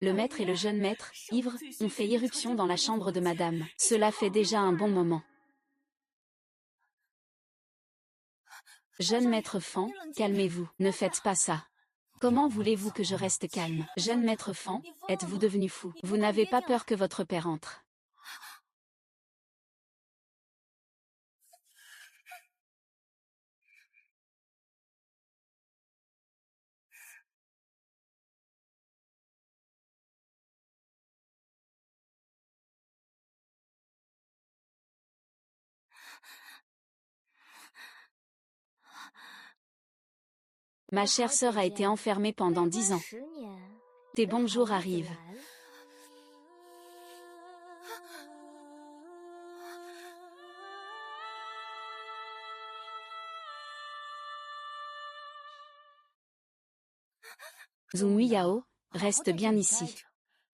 Le maître et le jeune maître, ivres, ont fait irruption dans la chambre de madame. Cela fait déjà un bon moment. Jeune maître Fan, calmez-vous, ne faites pas ça. Comment voulez-vous que je reste calme? Jeune maître Fan, êtes-vous devenu fou? Vous n'avez pas peur que votre père entre? Ma chère sœur a été enfermée pendant 10 ans. Tes bons jours arrivent. Zhong Yao, reste bien ici.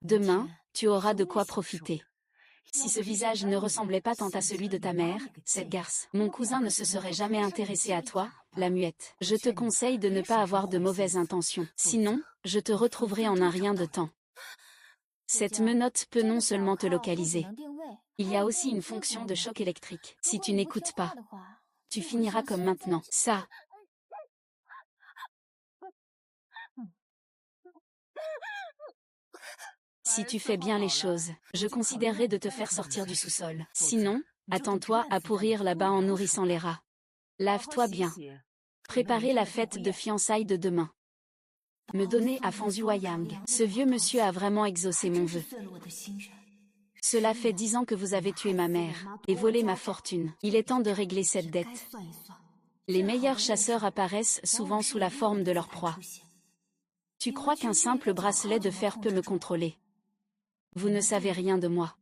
Demain, tu auras de quoi profiter. Si ce visage ne ressemblait pas tant à celui de ta mère, cette garce, mon cousin ne se serait jamais intéressé à toi, la muette. Je te conseille de ne pas avoir de mauvaises intentions. Sinon, je te retrouverai en un rien de temps. Cette menotte peut non seulement te localiser. Il y a aussi une fonction de choc électrique. Si tu n'écoutes pas, tu finiras comme maintenant. Ça. Si tu fais bien les choses, je considérerais de te faire sortir du sous-sol. Sinon, attends-toi à pourrir là-bas en nourrissant les rats. Lave-toi bien. Préparez la fête de fiançailles de demain. Me donner à Fan Zhuoyang. Ce vieux monsieur a vraiment exaucé mon vœu. Cela fait 10 ans que vous avez tué ma mère, et volé ma fortune. Il est temps de régler cette dette. Les meilleurs chasseurs apparaissent souvent sous la forme de leur proie. Tu crois qu'un simple bracelet de fer peut me contrôler? Vous ne savez rien de moi.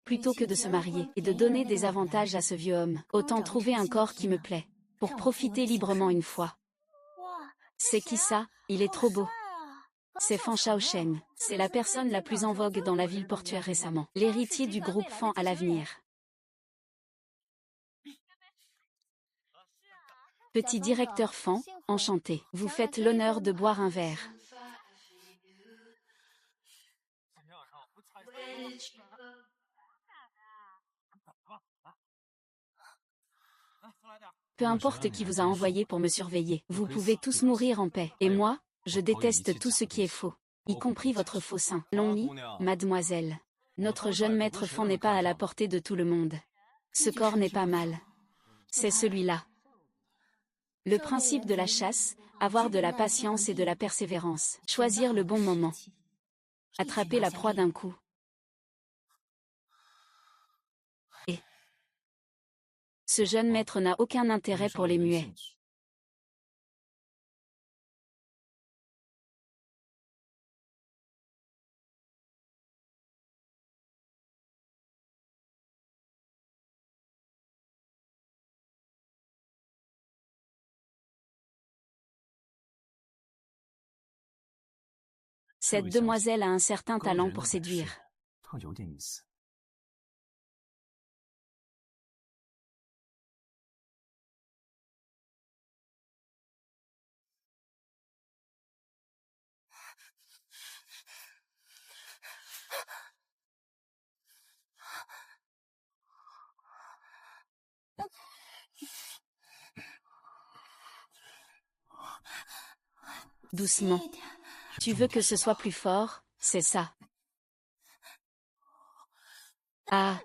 Plutôt que de se marier et de donner des avantages à ce vieux homme, autant trouver un corps qui me plaît, pour profiter librement une fois. C'est qui ça? Il est trop beau. C'est Fan Shaosheng, c'est la personne la plus en vogue dans la ville portuaire récemment, l'héritier du groupe Fan à l'avenir. Petit directeur Fan, enchanté, vous faites l'honneur de boire un verre. Peu importe qui vous a envoyé pour me surveiller, vous pouvez tous mourir en paix. Et moi, je déteste tout ce qui est faux, y compris votre faux sein. Longmi, mademoiselle. Notre jeune maître Fan n'est pas à la portée de tout le monde. Ce corps n'est pas mal. C'est celui-là. Le principe de la chasse, avoir de la patience et de la persévérance. Choisir le bon moment. Attraper la proie d'un coup. Et ce jeune maître n'a aucun intérêt pour les muets. Cette demoiselle a un certain talent pour séduire. Doucement. Tu veux que ce soit plus fort, c'est ça. Ah.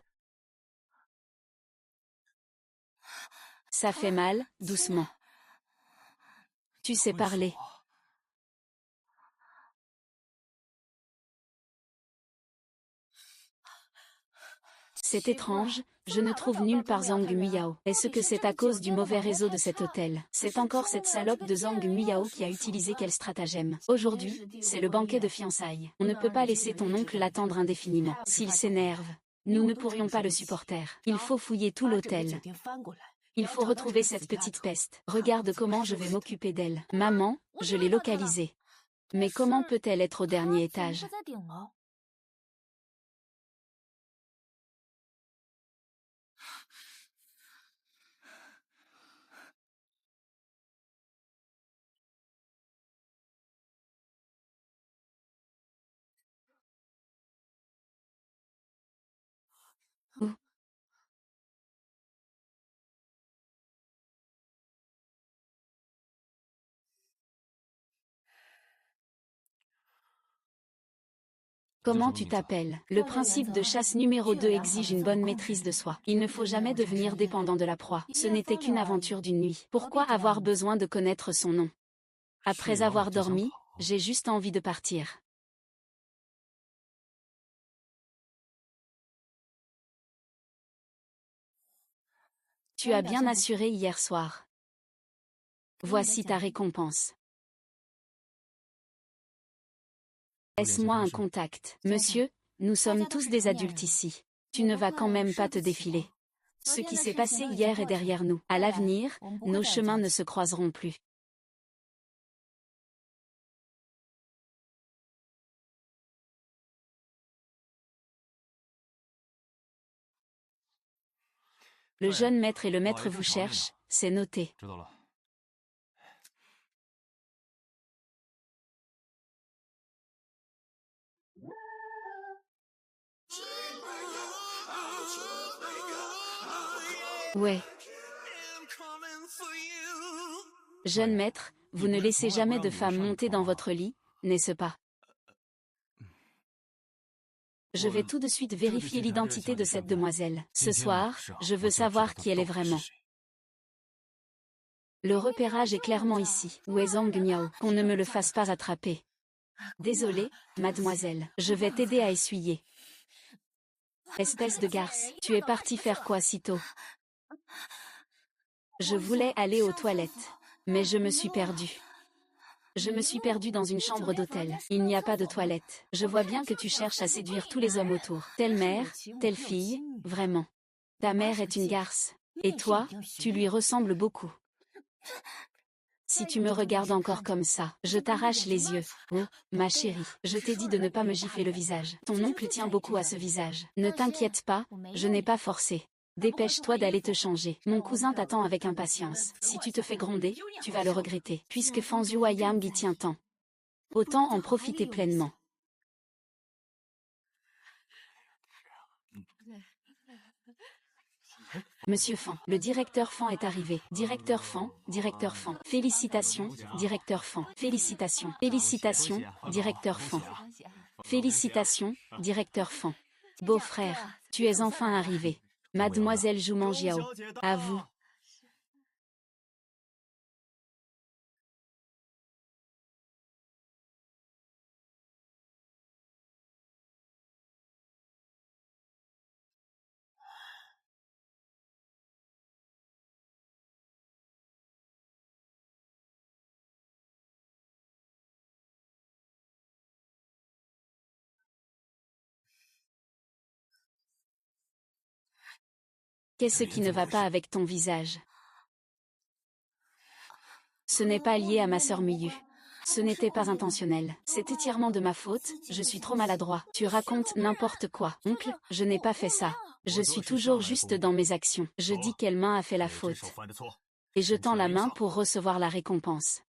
Ça fait mal, doucement. Tu sais parler. C'est étrange, je ne trouve nulle part Zhang Muyao. Est-ce que c'est à cause du mauvais réseau de cet hôtel? C'est encore cette salope de Zhang Muyao qui a utilisé quel stratagème? Aujourd'hui, c'est le banquet de fiançailles. On ne peut pas laisser ton oncle l'attendre indéfiniment. S'il s'énerve, nous ne pourrions pas le supporter. Il faut fouiller tout l'hôtel. Il faut retrouver cette petite peste. Regarde comment je vais m'occuper d'elle. Maman, je l'ai localisée. Mais comment peut-elle être au dernier étage? Comment tu t'appelles? Le principe de chasse numéro 2 exige une bonne maîtrise de soi. Il ne faut jamais devenir dépendant de la proie. Ce n'était qu'une aventure d'une nuit. Pourquoi avoir besoin de connaître son nom? Après avoir dormi, j'ai juste envie de partir. Tu as bien assuré hier soir. Voici ta récompense. Laisse-moi un contact. Monsieur, nous sommes tous des adultes ici. Tu ne vas quand même pas te défiler. Ce qui s'est passé hier est derrière nous. À l'avenir, nos chemins ne se croiseront plus. Le jeune maître et le maître vous cherchent, c'est noté. Ouais. Jeune maître, vous ne laissez jamais de femme monter dans votre lit, n'est-ce pas? Je vais tout de suite vérifier l'identité de cette demoiselle. Ce soir, je veux savoir qui elle est vraiment. Le repérage est clairement ici. Où est Zhang Miao? Qu'on ne me le fasse pas attraper. Désolée, mademoiselle. Je vais t'aider à essuyer. Espèce de garce, tu es partie faire quoi si tôt? Je voulais aller aux toilettes. Mais je me suis perdue. Je me suis perdue dans une chambre d'hôtel. Il n'y a pas de toilette. Je vois bien que tu cherches à séduire tous les hommes autour. Telle mère, telle fille, vraiment. Ta mère est une garce. Et toi, tu lui ressembles beaucoup. Si tu me regardes encore comme ça, je t'arrache les yeux. Oh, ma chérie, je t'ai dit de ne pas me gifler le visage. Ton oncle tient beaucoup à ce visage. Ne t'inquiète pas, je n'ai pas forcé. Dépêche-toi d'aller te changer. Mon cousin t'attend avec impatience. Si tu te fais gronder, tu vas le regretter. Puisque Fanzhou Ayam y tient tant. Autant en profiter pleinement. Monsieur Fan, le directeur Fan est arrivé. Directeur Fan, directeur Fan. Félicitations, directeur Fan. Félicitations, félicitations, directeur Fan. Félicitations, directeur Fan. Beau-frère, tu es enfin arrivé. Mademoiselle Joumangiao. À vous. Qu'est-ce qui ne va pas avec ton visage? Ce n'est pas lié à ma sœur Miyu. Ce n'était pas intentionnel. C'est entièrement de ma faute, je suis trop maladroit. Tu racontes n'importe quoi. Oncle, je n'ai pas fait ça. Je suis toujours juste dans mes actions. Je dis quelle main a fait la faute. Et je tends la main pour recevoir la récompense.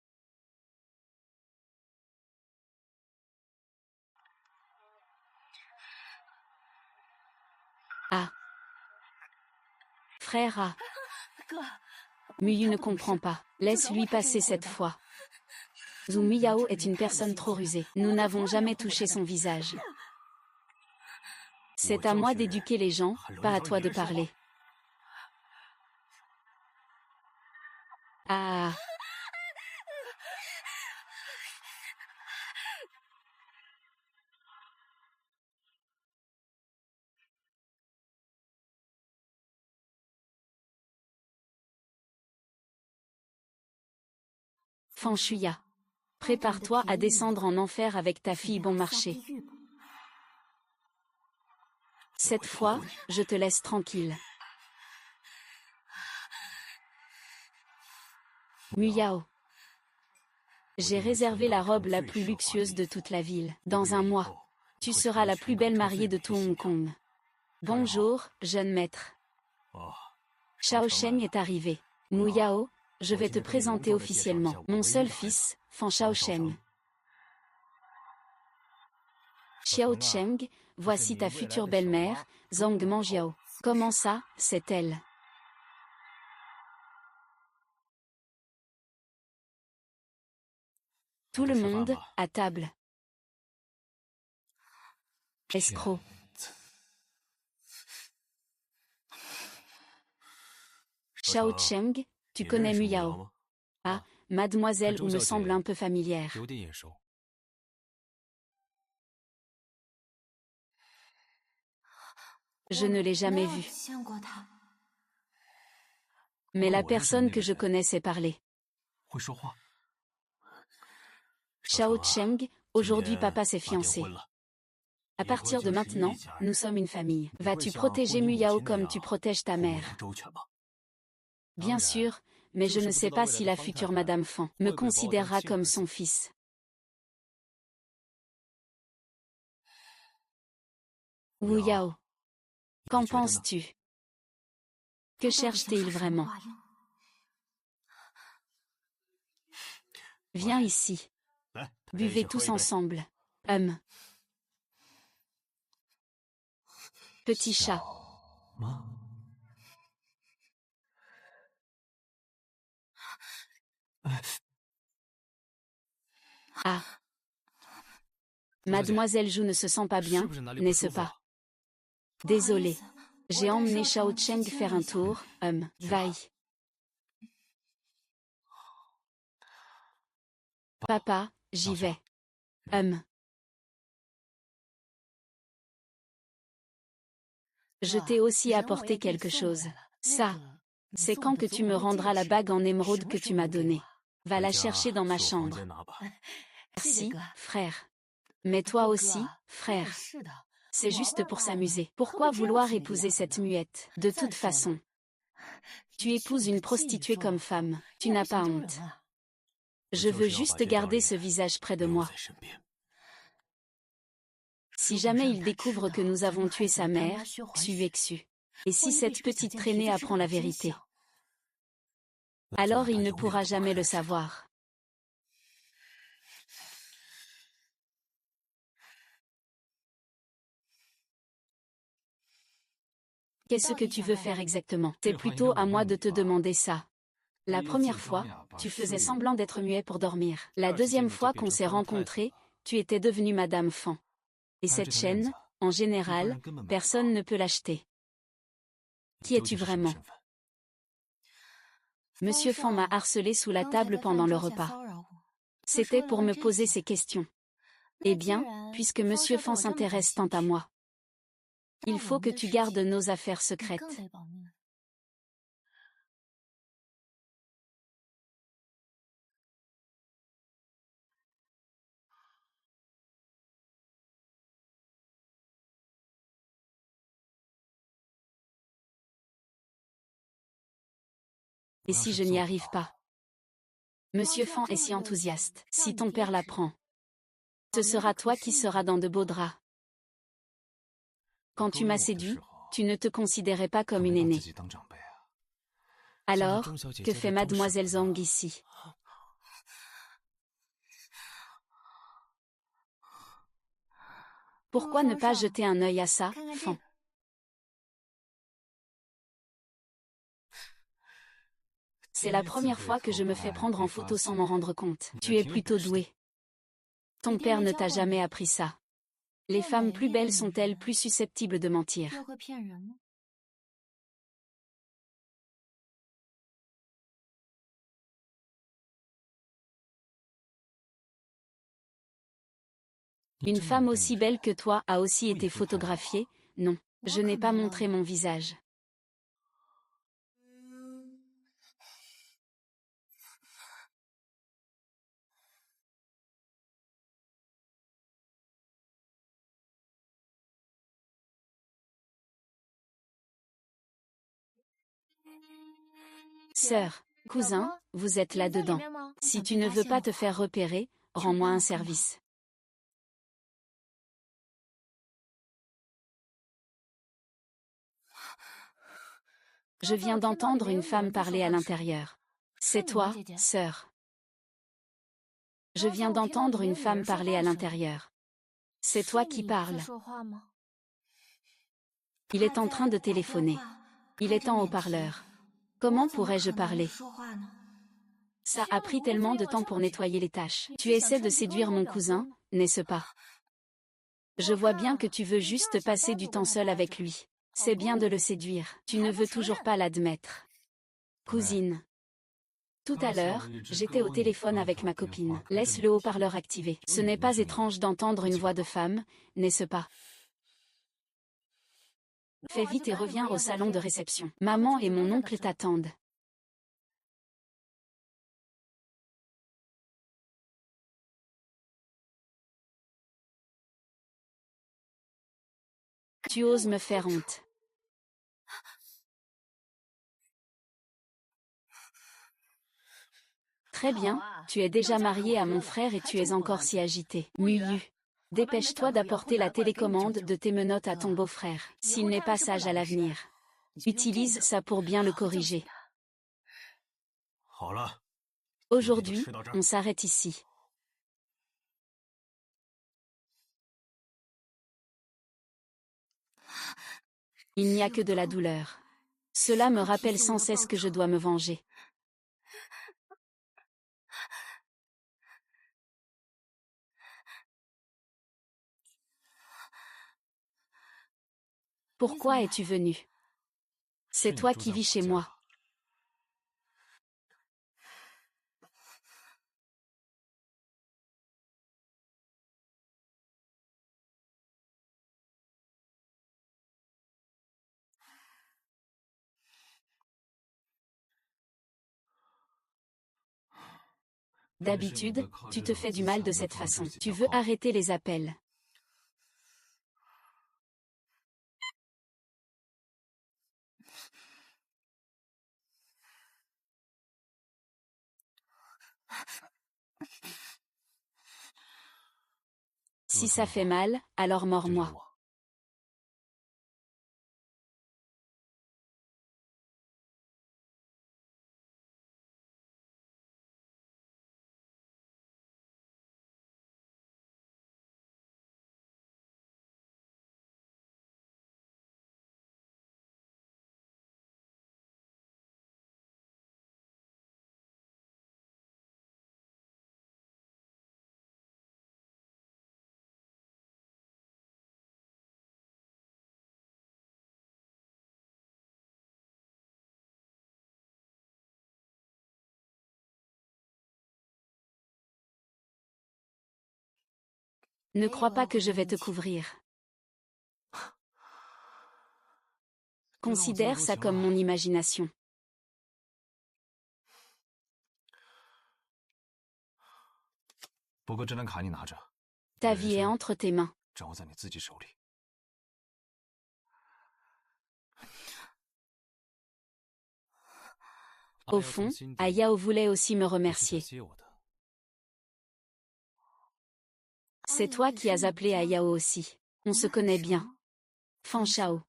Ah. Frère A. Miyu ne comprend pas. Laisse-lui passer cette fois. Zhu Miyao est une personne trop rusée. Nous n'avons jamais touché son visage. C'est à moi d'éduquer les gens, pas à toi de parler. Ah. Fanshuya. Prépare-toi à descendre en enfer avec ta fille bon marché. Cette fois, je te laisse tranquille. Muyao. J'ai réservé la robe la plus luxueuse de toute la ville. Dans un mois, tu seras la plus belle mariée de tout Hong Kong. Bonjour, jeune maître. Shao Sheng est arrivé. Muyao, je vais te présenter officiellement. Mon seul fils, Fan Shao Sheng. Xiao Cheng, voici ta future belle-mère, Zhang Manjiao. Comment ça, c'est elle? Tout le monde, à table. Escroc. Shao Cheng, tu connais Mu Yao? Ah, mademoiselle Wu me semble un peu familière. Je ne l'ai jamais vue. Mais la personne que je connais sait parler. Shao Cheng, aujourd'hui papa s'est fiancé. À partir de maintenant, nous sommes une famille. Vas-tu protéger Mu Yao comme tu protèges ta mère? Bien sûr, mais je ne sais pas si la future Madame Fan me considérera comme son fils. Wu Yao. Qu'en penses-tu? Que cherche-t-il vraiment? Viens ici. Buvez tous ensemble. Petit chat. Ah. Mademoiselle Zhu ne se sent pas bien, n'est-ce pas? Désolé. J'ai emmené Shao Cheng faire un tour, vaille. Papa, j'y vais. Je t'ai aussi apporté quelque chose. Ça. C'est quand que tu me rendras la bague en émeraude que tu m'as donnée. Va la chercher dans ma chambre. Merci, frère. Mais toi aussi, frère. C'est juste pour s'amuser. Pourquoi vouloir épouser cette muette? De toute façon, tu épouses une prostituée comme femme. Tu n'as pas honte. Je veux juste garder ce visage près de moi. Si jamais il découvre que nous avons tué sa mère, Xu. Et si cette petite traînée apprend la vérité, alors il ne pourra jamais le savoir. Qu'est-ce que tu veux faire exactement? C'est plutôt à moi de te demander ça. La première fois, tu faisais semblant d'être muet pour dormir. La deuxième fois qu'on s'est rencontrés, tu étais devenue Madame Fan. Et cette chaîne, en général, personne ne peut l'acheter. Qui es-tu vraiment? Monsieur Fan m'a harcelé sous la table pendant le repas. C'était pour me poser ces questions. Eh bien, puisque Monsieur Fan s'intéresse tant à moi, il faut que tu gardes nos affaires secrètes. Et si je n'y arrive pas? Monsieur Fan est si enthousiaste. Si ton père l'apprend, ce sera toi qui seras dans de beaux draps. Quand tu m'as séduit, tu ne te considérais pas comme une aînée. Alors, que fait Mademoiselle Zhang ici? Pourquoi ne pas jeter un œil à ça, Fan? C'est la première fois que je me fais prendre en photo sans m'en rendre compte. Tu es plutôt doué. Ton père ne t'a jamais appris ça. Les femmes plus belles sont-elles plus susceptibles de mentir? Une femme aussi belle que toi a aussi été photographiée? Non, je n'ai pas montré mon visage. Sœur, cousin, vous êtes là-dedans. Si tu ne veux pas te faire repérer, rends-moi un service. Je viens d'entendre une femme parler à l'intérieur. C'est toi, sœur. Je viens d'entendre une femme parler à l'intérieur. C'est toi qui parles. Il est en train de téléphoner. Il est en haut-parleur. Comment pourrais-je parler? Ça a pris tellement de temps pour nettoyer les tâches. Tu essaies de séduire mon cousin, n'est-ce pas? Je vois bien que tu veux juste passer du temps seul avec lui. C'est bien de le séduire. Tu ne veux toujours pas l'admettre. Cousine. Tout à l'heure, j'étais au téléphone avec ma copine. Laisse le haut-parleur activé. Ce n'est pas étrange d'entendre une voix de femme, n'est-ce pas? Fais vite et reviens au salon de réception. Maman et mon oncle t'attendent. Tu oses me faire honte. Très bien, tu es déjà marié à mon frère et tu es encore si agité. Muyu. Dépêche-toi d'apporter la télécommande de tes menottes à ton beau-frère, s'il n'est pas sage à l'avenir. Utilise ça pour bien le corriger. Aujourd'hui, on s'arrête ici. Il n'y a que de la douleur. Cela me rappelle sans cesse que je dois me venger. Pourquoi es-tu venu? C'est toi qui vis chez moi. D'habitude, tu te fais du mal de cette façon. Tu veux arrêter les appels. Si ça fait mal, alors mords-moi. Ne crois pas que je vais te couvrir. Considère ça comme mon imagination. Ta vie est entre tes mains. Au fond, Ayao voulait aussi me remercier. C'est toi qui as appelé Ayao aussi. On se connaît bien. Fan Shao.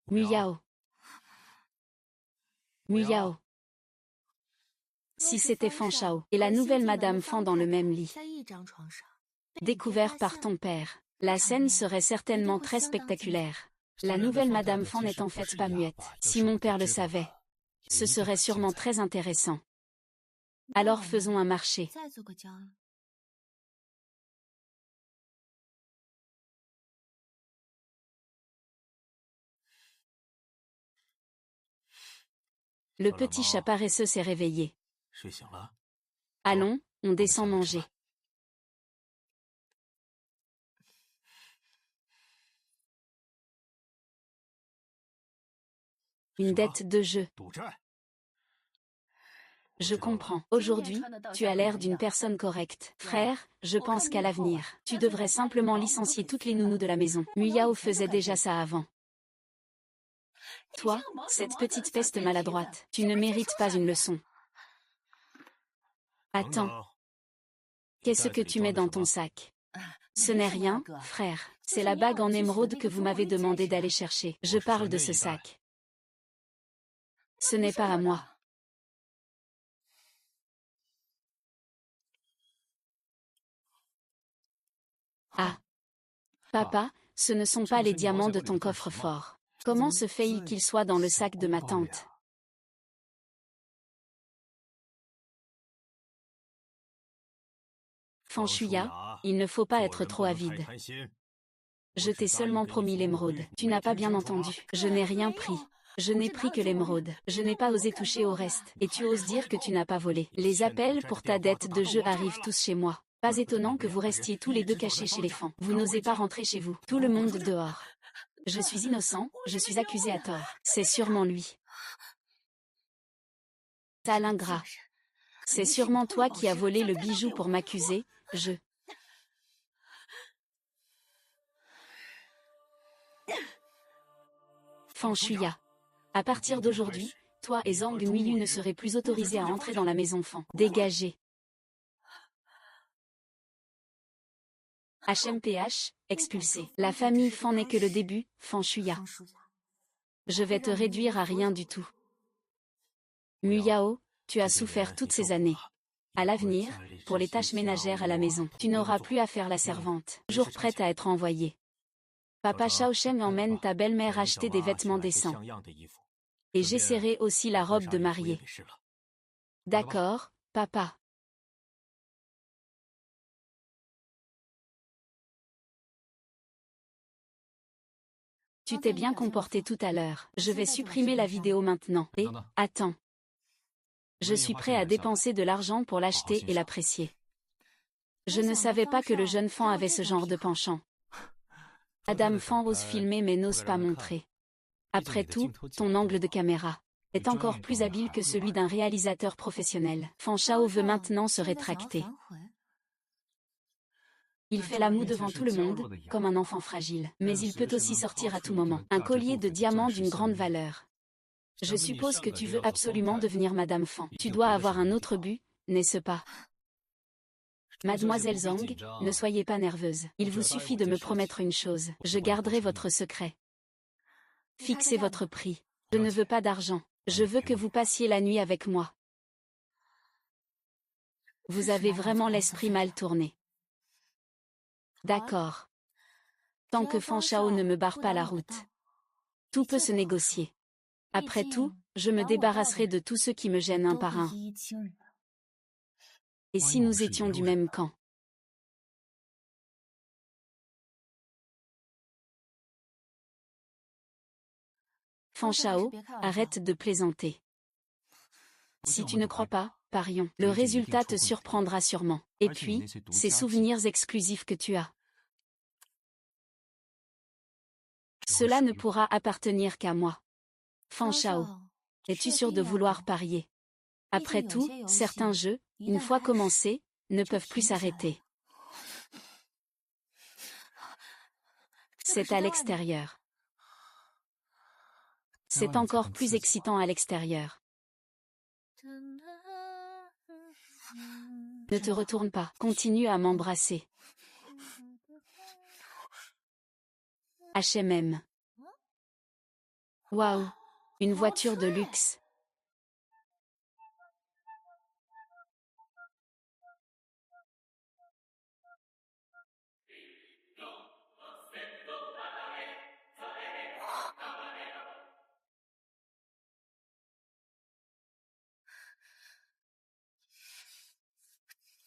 Muyao. Muyao. Si c'était Fan Shao et la nouvelle Madame Fan dans le même lit. Découvert par ton père. La scène serait certainement très spectaculaire. La nouvelle Madame Fan n'est en fait pas muette. Si mon père le savait, ce serait sûrement très intéressant. Alors faisons un marché. Le petit chat paresseux s'est réveillé. Allons, on descend manger. Une dette de jeu. Je comprends. Aujourd'hui, tu as l'air d'une personne correcte. Frère, je pense qu'à l'avenir, tu devrais simplement licencier toutes les nounous de la maison. Muyao faisait déjà ça avant. Toi, cette petite peste maladroite, tu ne mérites pas une leçon. Attends. Qu'est-ce que tu mets dans ton sac? Ce n'est rien, frère. C'est la bague en émeraude que vous m'avez demandé d'aller chercher. Je parle de ce sac. Ce n'est pas à moi. Ah, papa, ce ne sont pas les diamants de ton coffre-fort. Comment se fait-il qu'ils soient dans le sac de ma tante? Fan Shuya, il ne faut pas être trop avide. Je t'ai seulement promis l'émeraude. Tu n'as pas bien entendu. Je n'ai rien pris. Je n'ai pris que l'émeraude. Je n'ai pas osé toucher au reste. Et tu oses dire que tu n'as pas volé. Les appels pour ta dette de jeu arrivent tous chez moi. Pas étonnant que vous restiez tous les deux cachés chez les fans. Vous n'osez pas rentrer chez vous. Tout le monde dehors. Je suis innocent, je suis accusé à tort. C'est sûrement lui. Sale ingrat. C'est sûrement toi qui as volé le bijou pour m'accuser, je... Fan Shuya. À partir d'aujourd'hui, toi et Zhang Nuiyu ne serez plus autorisés à entrer dans la maison Fan. Dégagez. HMPH, expulsé. La famille Fan n'est que le début, Fan Shuya. Je vais te réduire à rien du tout. Muyao, tu as souffert toutes ces années. À l'avenir, pour les tâches ménagères à la maison, tu n'auras plus à faire la servante, toujours prête à être envoyée. Papa Shaoshem emmène ta belle-mère acheter des vêtements décents. Et j'essaierai aussi la robe de mariée. D'accord, papa. Tu t'es bien comporté tout à l'heure. Je vais supprimer la vidéo maintenant. Et, attends. Je suis prêt à dépenser de l'argent pour l'acheter et l'apprécier. Je ne savais pas que le jeune Fan avait ce genre de penchant. Adam Fan ose filmer mais n'ose pas montrer. Après tout, ton angle de caméra est encore plus habile que celui d'un réalisateur professionnel. Fan Shao veut maintenant se rétracter. Il fait la moue devant tout le monde, comme un enfant fragile. Mais il peut aussi sortir à tout moment. Un collier de diamants d'une grande valeur. Je suppose que tu veux absolument devenir Madame Fan. Tu dois avoir un autre but, n'est-ce pas? Mademoiselle Zhang, ne soyez pas nerveuse. Il vous suffit de me promettre une chose. Je garderai votre secret. Fixez votre prix. Je ne veux pas d'argent. Je veux que vous passiez la nuit avec moi. Vous avez vraiment l'esprit mal tourné. D'accord. Tant que Fan Shao ne me barre pas la route. Tout peut se négocier. Après tout, je me débarrasserai de tous ceux qui me gênent un par un. Et si nous étions du même camp? Fan Shao, arrête de plaisanter. Si tu ne crois pas, parions. Le résultat te surprendra sûrement. Et puis, ces souvenirs exclusifs que tu as. Cela ne pourra appartenir qu'à moi. Fan Shao, es-tu sûr de vouloir parier? Après tout, certains jeux, une fois commencés, ne peuvent plus s'arrêter. C'est à l'extérieur. C'est encore plus excitant à l'extérieur. Ne te retourne pas, continue à m'embrasser. H&M. Waouh, une voiture de luxe.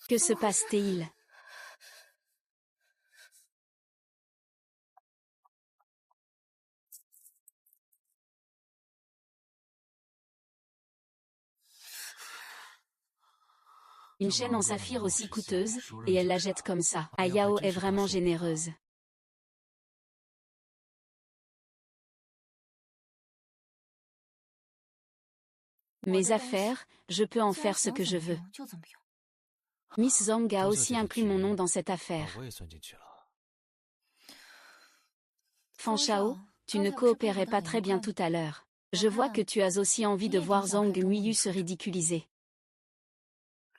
Que se passe-t-il? Une chaîne en saphir aussi coûteuse, et elle la jette comme ça. Ayao est vraiment généreuse. Mes affaires, je peux en faire ce que je veux. Miss Zhang a aussi inclus mon nom dans cette affaire. Fan Shao, tu ne coopérais pas très bien tout à l'heure. Je vois que tu as aussi envie de voir Zhang Nuiyu se ridiculiser.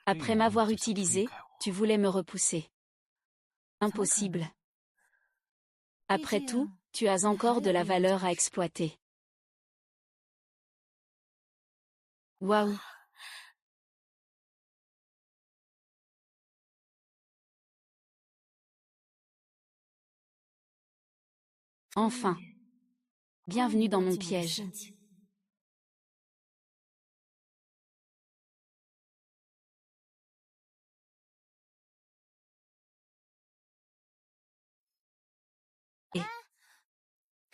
Après m'avoir utilisé, tu voulais me repousser. Impossible. Après tout, tu as encore de la valeur à exploiter. Waouh! Enfin. Bienvenue dans mon piège. Et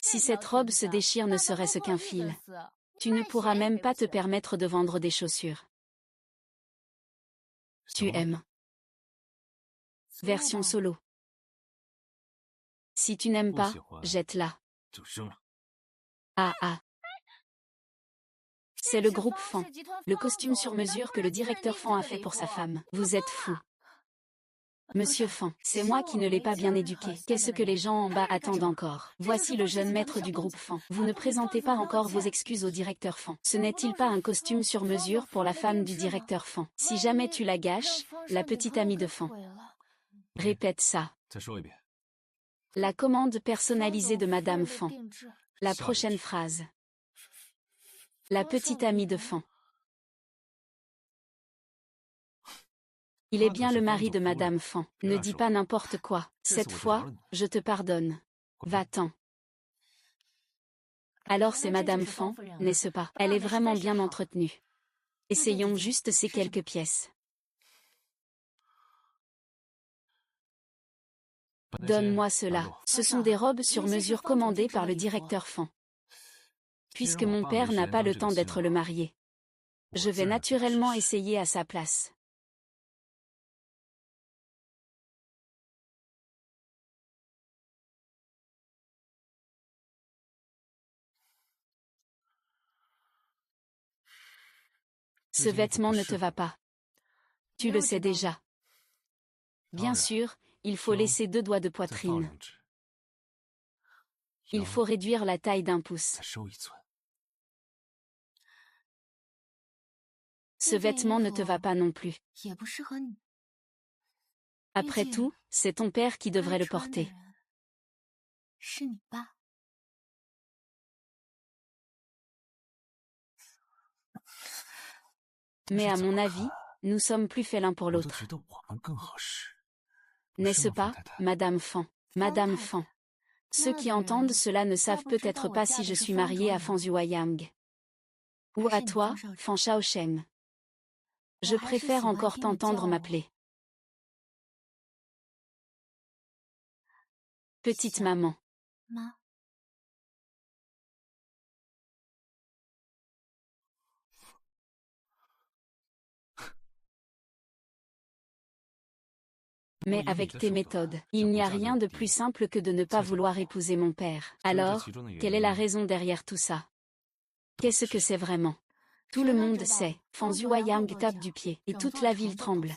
si cette robe se déchire ne serait-ce qu'un fil, tu ne pourras même pas te permettre de vendre des chaussures. Tu aimes. Version solo. Si tu n'aimes pas, jette-la. Ah ah. C'est le groupe Fan. Le costume sur mesure que le directeur Fan a fait pour sa femme. Vous êtes fou. Monsieur Fan, c'est moi qui ne l'ai pas bien éduqué. Qu'est-ce que les gens en bas attendent encore? Voici le jeune maître du groupe Fan. Vous ne présentez pas encore vos excuses au directeur Fan. Ce n'est-il pas un costume sur mesure pour la femme du directeur Fan? Si jamais tu la gâches, la petite amie de Fan. Répète ça. La commande personnalisée de Madame Fan. La prochaine phrase. La petite amie de Fan. Il est bien le mari de Madame Fan. Ne dis pas n'importe quoi. Cette fois, je te pardonne. Va-t'en. Alors c'est Madame Fan, n'est-ce pas? Elle est vraiment bien entretenue. Essayons juste ces quelques pièces. Donne-moi cela. Ce sont des robes sur mesure commandées par le directeur Fan. Puisque mon père n'a pas le temps d'être le marié. Je vais naturellement essayer à sa place. Ce vêtement ne te va pas. Tu le sais déjà. Bien sûr, il faut laisser 2 doigts de poitrine. Il faut réduire la taille d'1 pouce. Ce vêtement ne te va pas non plus. Après tout, c'est ton père qui devrait le porter. Mais à mon avis, nous sommes plus faits l'un pour l'autre. N'est-ce pas, Madame Fan? Madame Fan. Ceux qui entendent cela ne savent peut-être pas si je suis mariée à Fan Zhuoyang. Ou à toi, Fan Shaosheng. Je préfère encore t'entendre m'appeler petite maman. Mais avec tes méthodes, il n'y a rien de plus simple que de ne pas vouloir épouser mon père. Alors, quelle est la raison derrière tout ça? Qu'est-ce que c'est vraiment? Tout le monde sait, Fan Zhuoyang tape du pied, et toute la ville tremble.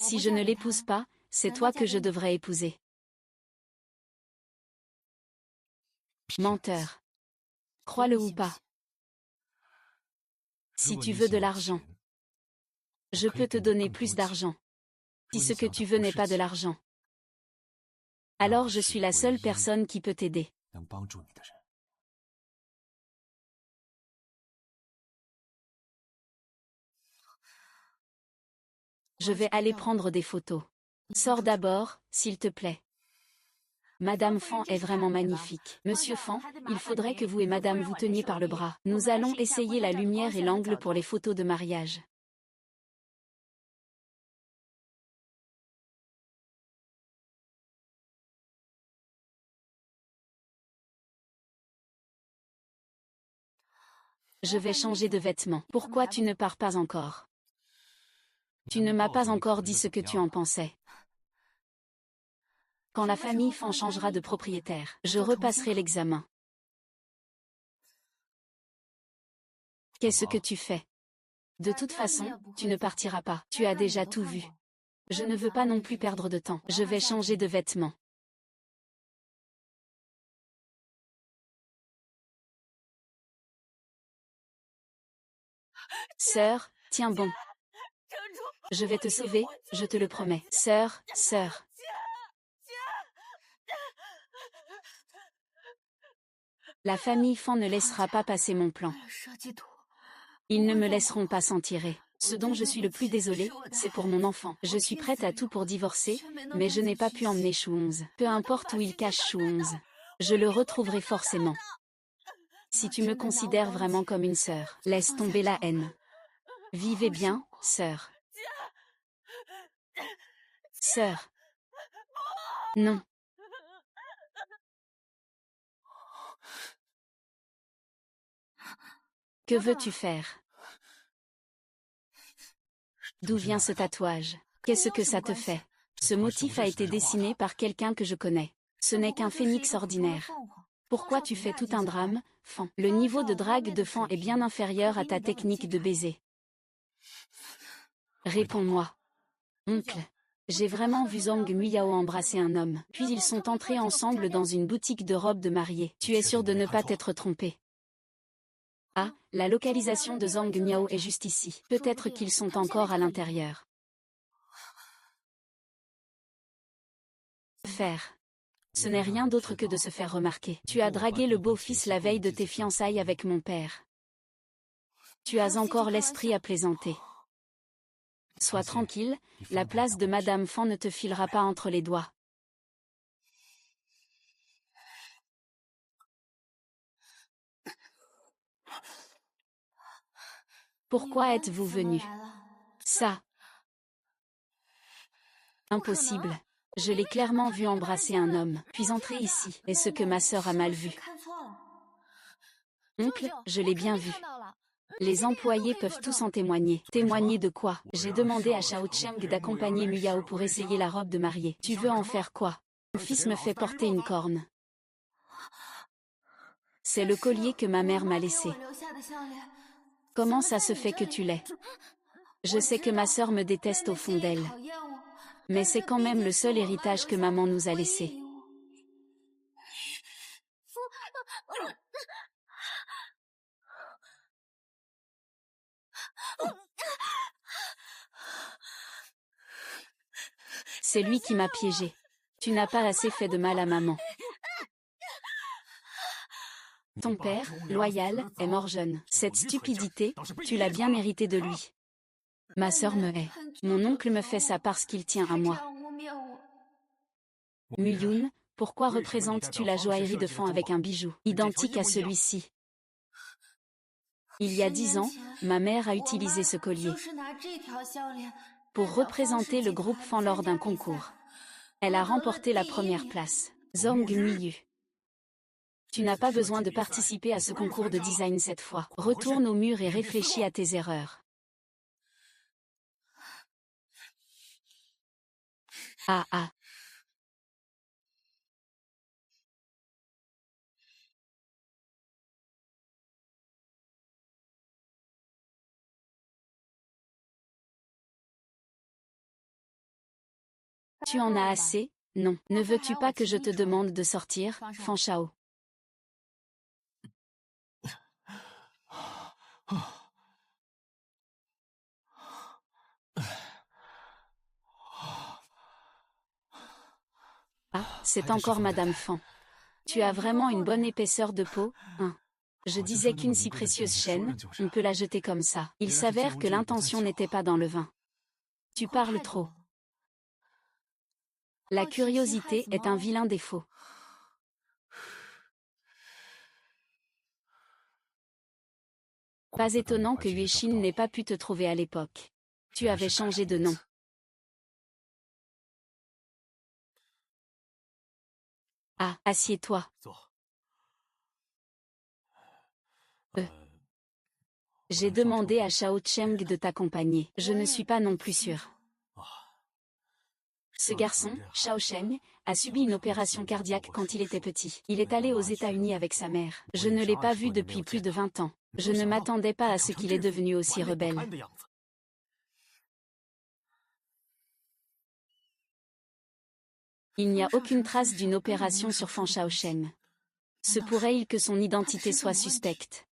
Si je ne l'épouse pas, c'est toi que je devrais épouser. Menteur. Crois-le ou pas. Si tu veux de l'argent, je peux te donner plus d'argent. Si ce que tu veux n'est pas de l'argent, alors je suis la seule personne qui peut t'aider. Je vais aller prendre des photos. Sors d'abord, s'il te plaît. Madame Fan est vraiment magnifique. Monsieur Fan, il faudrait que vous et Madame vous teniez par le bras. Nous allons essayer la lumière et l'angle pour les photos de mariage. Je vais changer de vêtements. Pourquoi tu ne pars pas encore? Tu ne m'as pas encore dit ce que tu en pensais. Quand la famille Fan changera de propriétaire, je repasserai l'examen. Qu'est-ce que tu fais? De toute façon, tu ne partiras pas. Tu as déjà tout vu. Je ne veux pas non plus perdre de temps. Je vais changer de vêtements. Sœur, tiens bon. Je vais te sauver, je te le promets. Sœur, sœur. La famille Fan ne laissera pas passer mon plan. Ils ne me laisseront pas s'en tirer. Ce dont je suis le plus désolée, c'est pour mon enfant. Je suis prête à tout pour divorcer, mais je n'ai pas pu emmener Shuonze. Peu importe où il cache Shuonze. Je le retrouverai forcément. Si tu me considères vraiment comme une sœur, laisse tomber la haine. Vivez bien, sœur. Sœur. Non. Que veux-tu faire? D'où vient ce tatouage? Qu'est-ce que ça te fait? Ce motif a été dessiné par quelqu'un que je connais. Ce n'est qu'un phénix ordinaire. Pourquoi tu fais tout un drame, Fan? Le niveau de drague de Fan est bien inférieur à ta technique de baiser. Réponds-moi. Oncle. J'ai vraiment vu Zhang Muyao embrasser un homme. Puis ils sont entrés ensemble dans une boutique de robes de mariée. Tu es sûr de ne pas t'être trompé? Ah, la localisation de Zhang Miao est juste ici. Peut-être qu'ils sont encore à l'intérieur. Faire. Ce n'est rien d'autre que de se faire remarquer. Tu as dragué le beau-fils la veille de tes fiançailles avec mon père. Tu as encore l'esprit à plaisanter. Sois tranquille, la place de Madame Fan ne te filera pas entre les doigts. Pourquoi êtes-vous venu? Ça. Impossible. Je l'ai clairement vu embrasser un homme, puis entrer ici. Est-ce que ma sœur a mal vu? Oncle, je l'ai bien vu. Les employés peuvent tous en témoigner. Témoigner de quoi? J'ai demandé à Shao Cheng d'accompagner Muyao pour essayer la robe de mariée. Tu veux en faire quoi? Mon fils me fait porter une corne. C'est le collier que ma mère m'a laissé. Comment ça se fait que tu l'aies? Je sais que ma sœur me déteste au fond d'elle. Mais c'est quand même le seul héritage que maman nous a laissé. C'est lui qui m'a piégé. Tu n'as pas assez fait de mal à maman. Ton père, loyal, est mort jeune. Cette stupidité, tu l'as bien mérité de lui. Ma sœur me hait. Mon oncle me fait ça parce qu'il tient à moi. Muyun, pourquoi représentes-tu la joaillerie de Fan avec un bijou identique à celui-ci? Il y a 10 ans, ma mère a utilisé ce collier pour représenter le groupe Fan lors d'un concours. Elle a remporté la première place. Zhang Miyu. Tu n'as pas besoin de participer à ce concours de design cette fois. Retourne au mur et réfléchis à tes erreurs. Ah ah. Tu en as assez? Non. Ne veux-tu pas que je te demande de sortir, Fan Shao? Ah, c'est encore Madame Fan. Tu as vraiment une bonne épaisseur de peau, hein? Je disais qu'une si précieuse chaîne, on peut la jeter comme ça. Il s'avère que l'intention n'était pas dans le vin. Tu parles trop. La curiosité est un vilain défaut. Pas étonnant que Yuexin n'ait pas pu te trouver à l'époque. Tu avais changé de nom. Ah, assieds-toi. J'ai demandé à Shao Cheng de t'accompagner. Je ne suis pas non plus sûre. Ce garçon, Shao Cheng, a subi une opération cardiaque quand il était petit. Il est allé aux États-Unis avec sa mère. Je ne l'ai pas vu depuis plus de 20 ans. Je ne m'attendais pas à ce qu'il est devenu aussi rebelle. Il n'y a aucune trace d'une opération sur Fan Shaocheng. Se pourrait-il que son identité soit suspecte?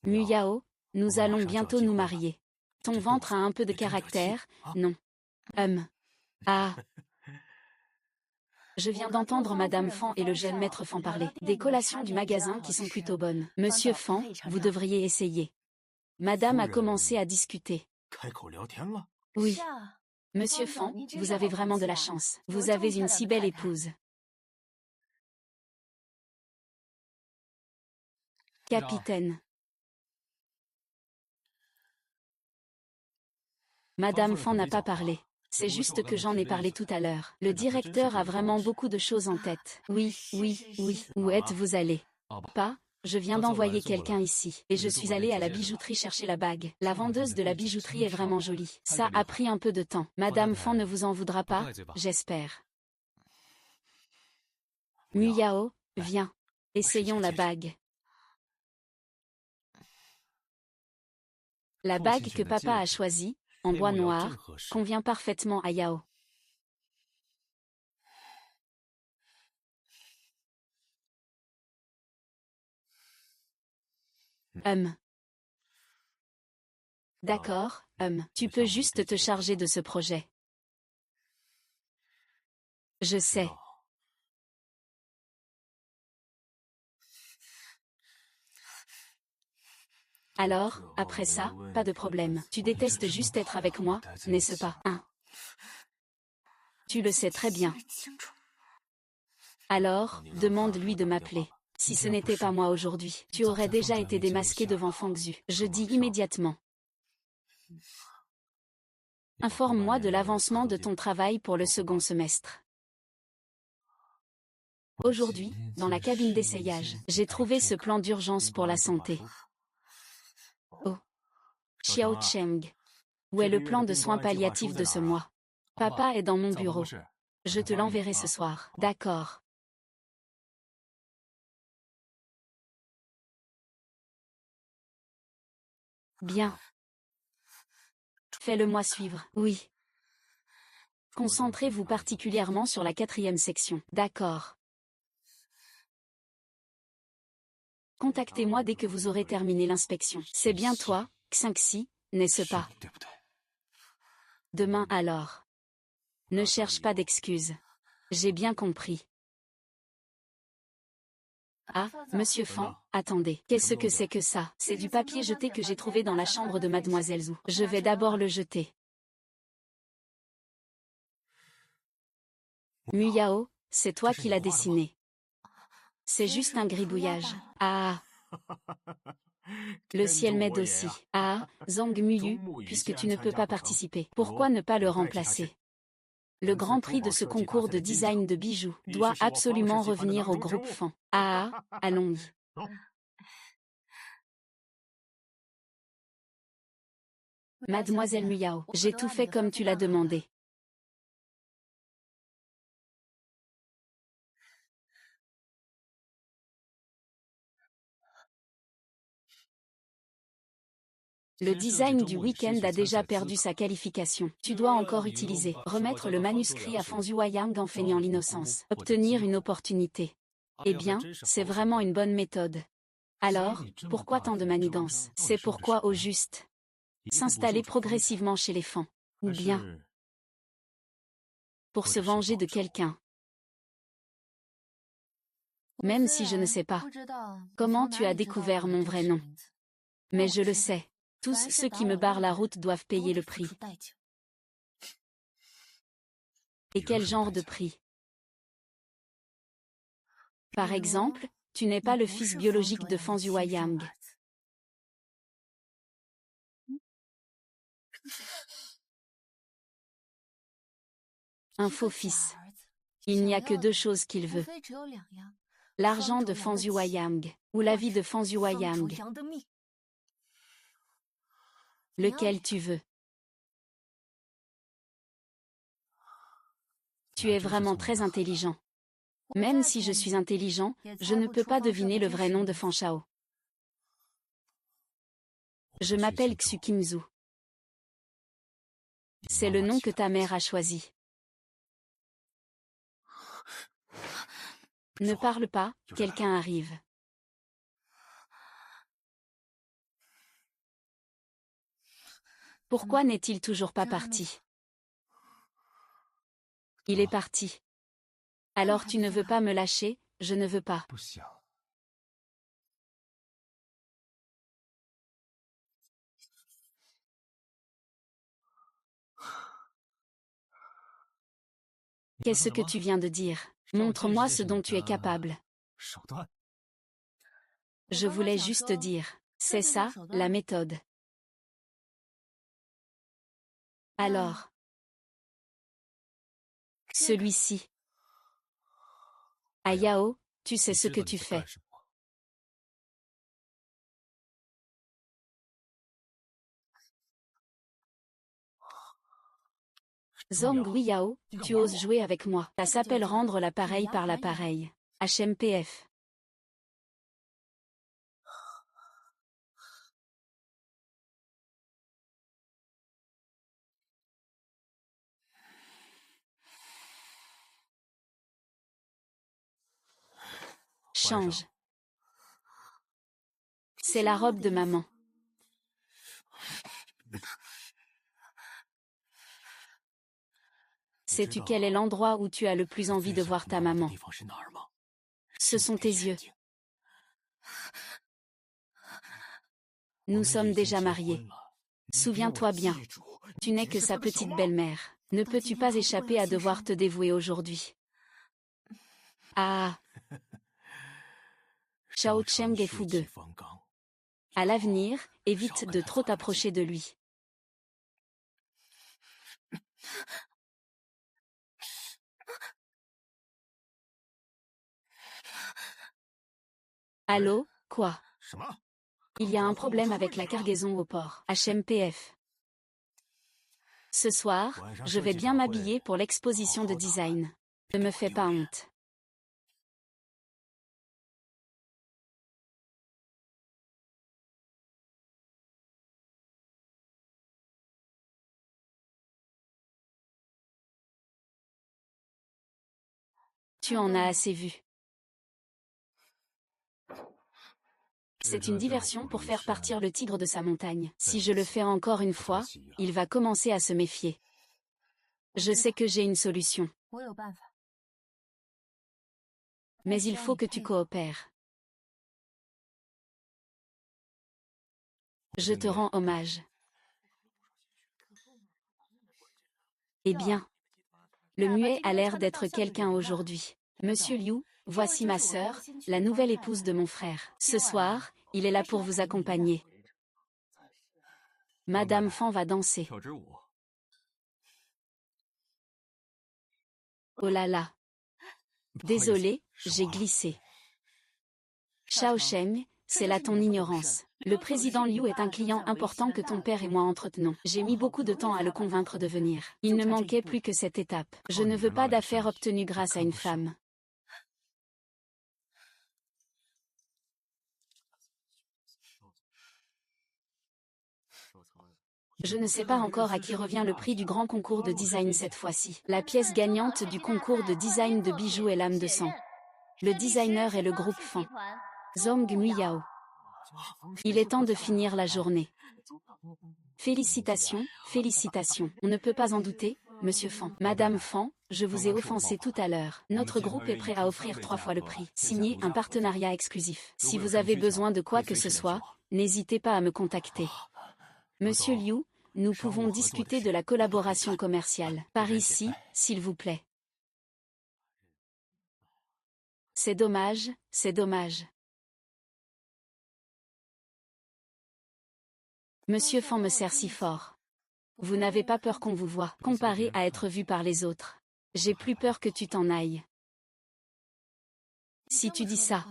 Muyao, nous allons bientôt nous marier. Ton ventre a un peu de caractère, non? Ah. Je viens d'entendre Madame Fan et le jeune maître Fan parler. Des collations du magasin qui sont plutôt bonnes. Monsieur Fan, vous devriez essayer. Madame a commencé à discuter. Oui. Monsieur Fan, vous avez vraiment de la chance. Vous avez une si belle épouse. Capitaine. Madame Fan n'a pas parlé. C'est juste que j'en ai parlé tout à l'heure. Le directeur a vraiment beaucoup de choses en tête. Oui, oui, oui. Où êtes-vous allé? Pas. Je viens d'envoyer quelqu'un ici. Et je suis allée à la bijouterie chercher la bague. La vendeuse de la bijouterie est vraiment jolie. Ça a pris un peu de temps. Madame Fan ne vous en voudra pas, j'espère. Muyao, viens. Essayons la bague. La bague que papa a choisie, en bois noir, convient parfaitement à Yao. D'accord, tu peux juste te charger de ce projet. Je sais. Alors, après ça, pas de problème. Tu détestes juste être avec moi, n'est-ce pas, hein? Tu le sais très bien. Alors, demande-lui de m'appeler. Si ce n'était pas moi aujourd'hui, tu aurais déjà été démasqué devant Fangzhu. Je dis immédiatement. Informe-moi de l'avancement de ton travail pour le second semestre. Aujourd'hui, dans la cabine d'essayage, j'ai trouvé ce plan d'urgence pour la santé. Oh. Xiao Cheng. Où est le plan de soins palliatifs de ce mois? Papa est dans mon bureau. Je te l'enverrai ce soir. D'accord. Bien. Fais-le-moi suivre. Oui. Concentrez-vous particulièrement sur la 4e section. D'accord. Contactez-moi dès que vous aurez terminé l'inspection. C'est bien toi, Xingxi, n'est-ce pas? Demain alors. Ne cherche pas d'excuses. J'ai bien compris. Ah, monsieur Fan, attendez. Qu'est-ce que c'est que ça? C'est du papier jeté que j'ai trouvé dans la chambre de mademoiselle Zhu. Je vais d'abord le jeter. Muyao, c'est toi qui l'as dessiné. C'est juste un gribouillage. Ah. Le ciel m'aide aussi. Ah, Zhang Muyu, puisque tu ne peux pas participer, pourquoi ne pas le remplacer? Le grand prix de ce concours de design de bijoux doit absolument revenir au groupe Fan. Ah, allons-y. Mademoiselle Muyao, j'ai tout fait comme tu l'as demandé. Le design du week-end a déjà perdu sa qualification. Tu dois encore utiliser, remettre le manuscrit à Fan Yueyang en feignant l'innocence, obtenir une opportunité. Eh bien, c'est vraiment une bonne méthode. Alors, pourquoi tant de manigance? C'est pourquoi au juste s'installer progressivement chez les Fan. Ou bien pour se venger de quelqu'un. Même si je ne sais pas comment tu as découvert mon vrai nom. Mais je le sais. Tous ceux qui me barrent la route doivent payer le prix. Et quel genre de prix? Par exemple, tu n'es pas le fils biologique de Fan Yueyang. Un faux fils. Il n'y a que 2 choses qu'il veut. L'argent de Fan Yueyang, ou la vie de Fan Yueyang. Lequel tu veux? Tu es vraiment très intelligent. Même si je suis intelligent, je ne peux pas deviner le vrai nom de Fan Shao. Je m'appelle Xu Qingzhu. C'est le nom que ta mère a choisi. Ne parle pas, quelqu'un arrive. Pourquoi n'est-il toujours pas parti? Il est parti. Alors tu ne veux pas me lâcher, je ne veux pas. Qu'est-ce que tu viens de dire? Montre-moi ce dont tu es capable. Je voulais juste dire. C'est ça, la méthode. Alors. Celui-ci. Ayao, tu sais ce que tu fais. Zhong Guiyao, tu oses jouer avec moi. Ça s'appelle rendre l'appareil par l'appareil. HMPF. Change. C'est la robe de maman. Sais-tu quel est l'endroit où tu as le plus envie de voir ta maman? Ce sont tes yeux. Nous sommes déjà mariés. Souviens-toi bien. Tu n'es que sa petite belle-mère. Ne peux-tu pas échapper à devoir te dévouer aujourd'hui? Ah. Shao Cheng est fougueux. À l'avenir, évite de trop t'approcher de lui. Allô, quoi? Il y a un problème avec la cargaison au port. HMPF. Ce soir, je vais bien m'habiller pour l'exposition de design. Ne me fais pas honte. Tu en as assez vu. C'est une diversion pour faire partir le tigre de sa montagne. Si je le fais encore une fois, il va commencer à se méfier. Je sais que j'ai une solution. Mais il faut que tu coopères. Je te rends hommage. Eh bien, le muet a l'air d'être quelqu'un aujourd'hui. Monsieur Liu, voici ma sœur, la nouvelle épouse de mon frère. Ce soir, il est là pour vous accompagner. Madame Fan va danser. Oh là là. Désolé, j'ai glissé. Shao Sheng, c'est là ton ignorance. Le président Liu est un client important que ton père et moi entretenons. J'ai mis beaucoup de temps à le convaincre de venir. Il ne manquait plus que cette étape. Je ne veux pas d'affaires obtenues grâce à une femme. Je ne sais pas encore à qui revient le prix du grand concours de design cette fois-ci. La pièce gagnante du concours de design de bijoux est l'âme de sang. Le designer est le groupe Fan. Zhong Guiyao. Il est temps de finir la journée. Félicitations, félicitations. On ne peut pas en douter, Monsieur Fan. Madame Fan, je vous ai offensé tout à l'heure. Notre groupe est prêt à offrir 3 fois le prix. Signé un partenariat exclusif. Si vous avez besoin de quoi que ce soit, n'hésitez pas à me contacter. Monsieur Liu, nous pouvons discuter de la collaboration commerciale. Par ici, s'il vous plaît. C'est dommage, c'est dommage. Monsieur Fan me sert si fort. Vous n'avez pas peur qu'on vous voie, comparé à être vu par les autres. J'ai plus peur que tu t'en ailles. Si tu dis ça,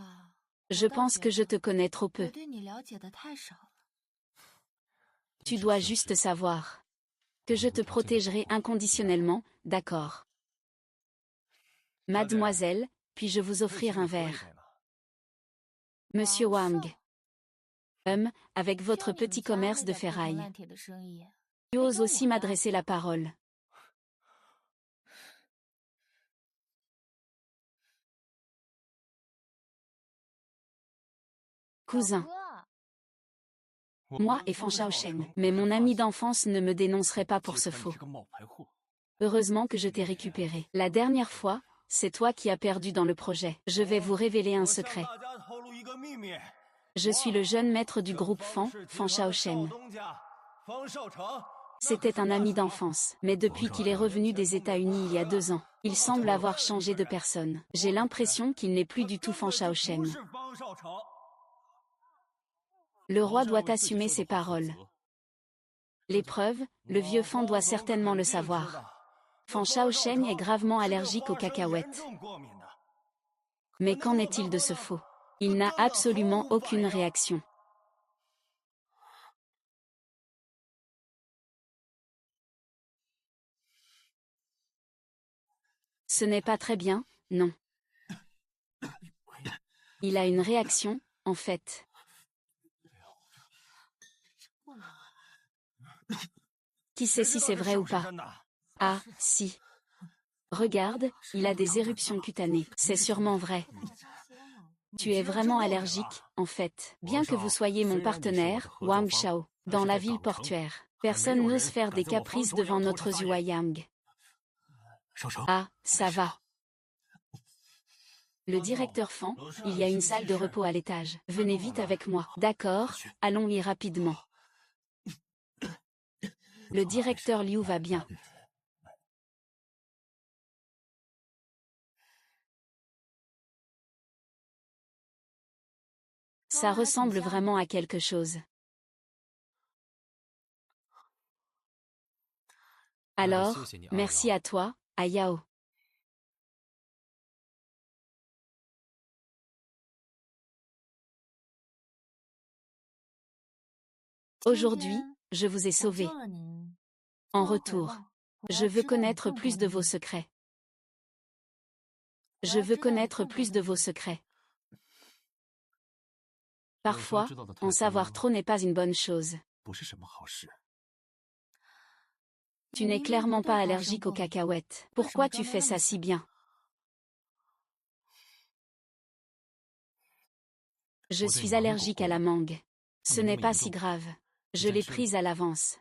je pense que je te connais trop peu. Tu dois juste savoir que je te protégerai inconditionnellement, d'accord? Mademoiselle, puis-je vous offrir un verre? Monsieur Wang. Avec votre petit commerce de ferraille. Tu oses aussi m'adresser la parole. Cousin. Moi et Fan Shaochen. Mais mon ami d'enfance ne me dénoncerait pas pour ce faux. Heureusement que je t'ai récupéré. La dernière fois, c'est toi qui as perdu dans le projet. Je vais vous révéler un secret. Je suis le jeune maître du groupe Fan Shaochen. C'était un ami d'enfance, mais depuis qu'il est revenu des États-Unis il y a 2 ans, il semble avoir changé de personne. J'ai l'impression qu'il n'est plus du tout Fan Shaochen. Le roi doit assumer ses paroles. L'épreuve, le vieux Fan doit certainement le savoir. Fan Shaosheng est gravement allergique aux cacahuètes. Mais qu'en est-il de ce faux? Il n'a absolument aucune réaction. Ce n'est pas très bien, non. Il a une réaction, en fait. Qui sait si c'est vrai ou pas? Ah, si. Regarde, il a des éruptions cutanées. C'est sûrement vrai. Tu es vraiment allergique, en fait. Bien que vous soyez mon partenaire, Wang Shao, dans la ville portuaire, personne n'ose faire des caprices devant notre Zhuayang. Ah, ça va. Le directeur Fan, il y a une salle de repos à l'étage. Venez vite avec moi. D'accord, allons-y rapidement. Le directeur Liu va bien. Ça ressemble vraiment à quelque chose. Alors, merci à toi, Ayao. Aujourd'hui, je vous ai sauvé. En retour, je veux connaître plus de vos secrets. Je veux connaître plus de vos secrets. Parfois, en savoir trop n'est pas une bonne chose. Tu n'es clairement pas allergique aux cacahuètes. Pourquoi tu fais ça si bien? Je suis allergique à la mangue. Ce n'est pas si grave. Je l'ai prise à l'avance.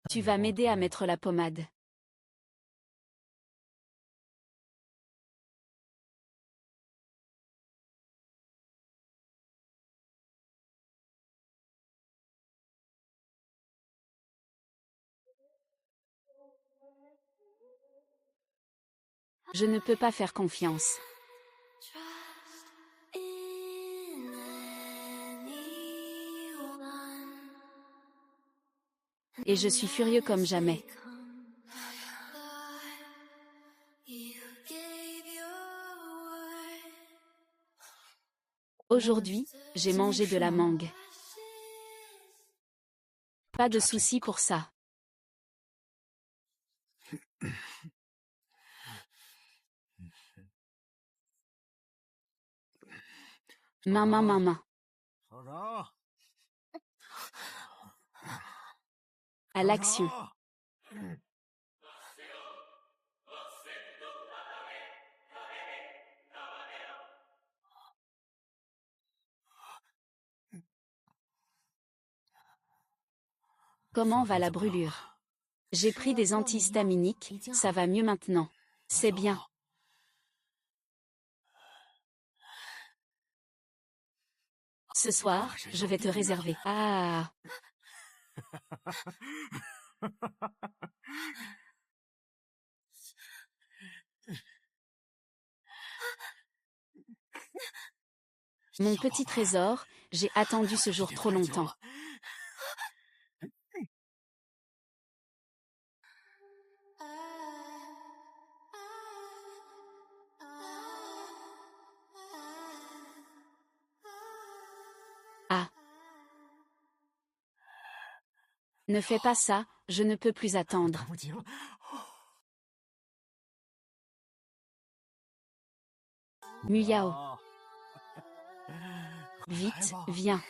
Tu vas m'aider à mettre la pommade. Je ne peux pas faire confiance. Et je suis furieux comme jamais. Aujourd'hui, j'ai mangé de la mangue. Pas de souci pour ça. Main. À l'action. Comment va la brûlure? J'ai pris des antihistaminiques, ça va mieux maintenant. C'est bien. Ce soir, je vais te réserver. Ah. Mon petit trésor, j'ai attendu ce jour trop longtemps. Ah. Ne fais pas ça, je ne peux plus attendre. Muyao. Vite, viens.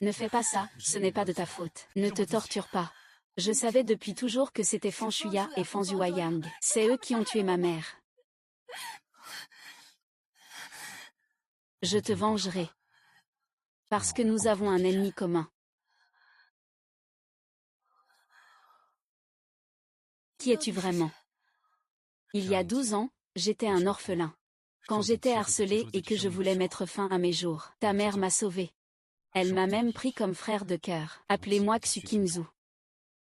Ne fais pas ça, ce n'est pas de ta faute. Ne te torture pas. Je savais depuis toujours que c'était Fan Shuya et Fan Yueyang. C'est eux qui ont tué ma mère. Je te vengerai. Parce que nous avons un ennemi commun. Qui es-tu vraiment? Il y a 12 ans, j'étais un orphelin. Quand j'étais harcelé et que je voulais mettre fin à mes jours, ta mère m'a sauvé. Elle m'a même pris comme frère de cœur. Appelez-moi Xukinzu.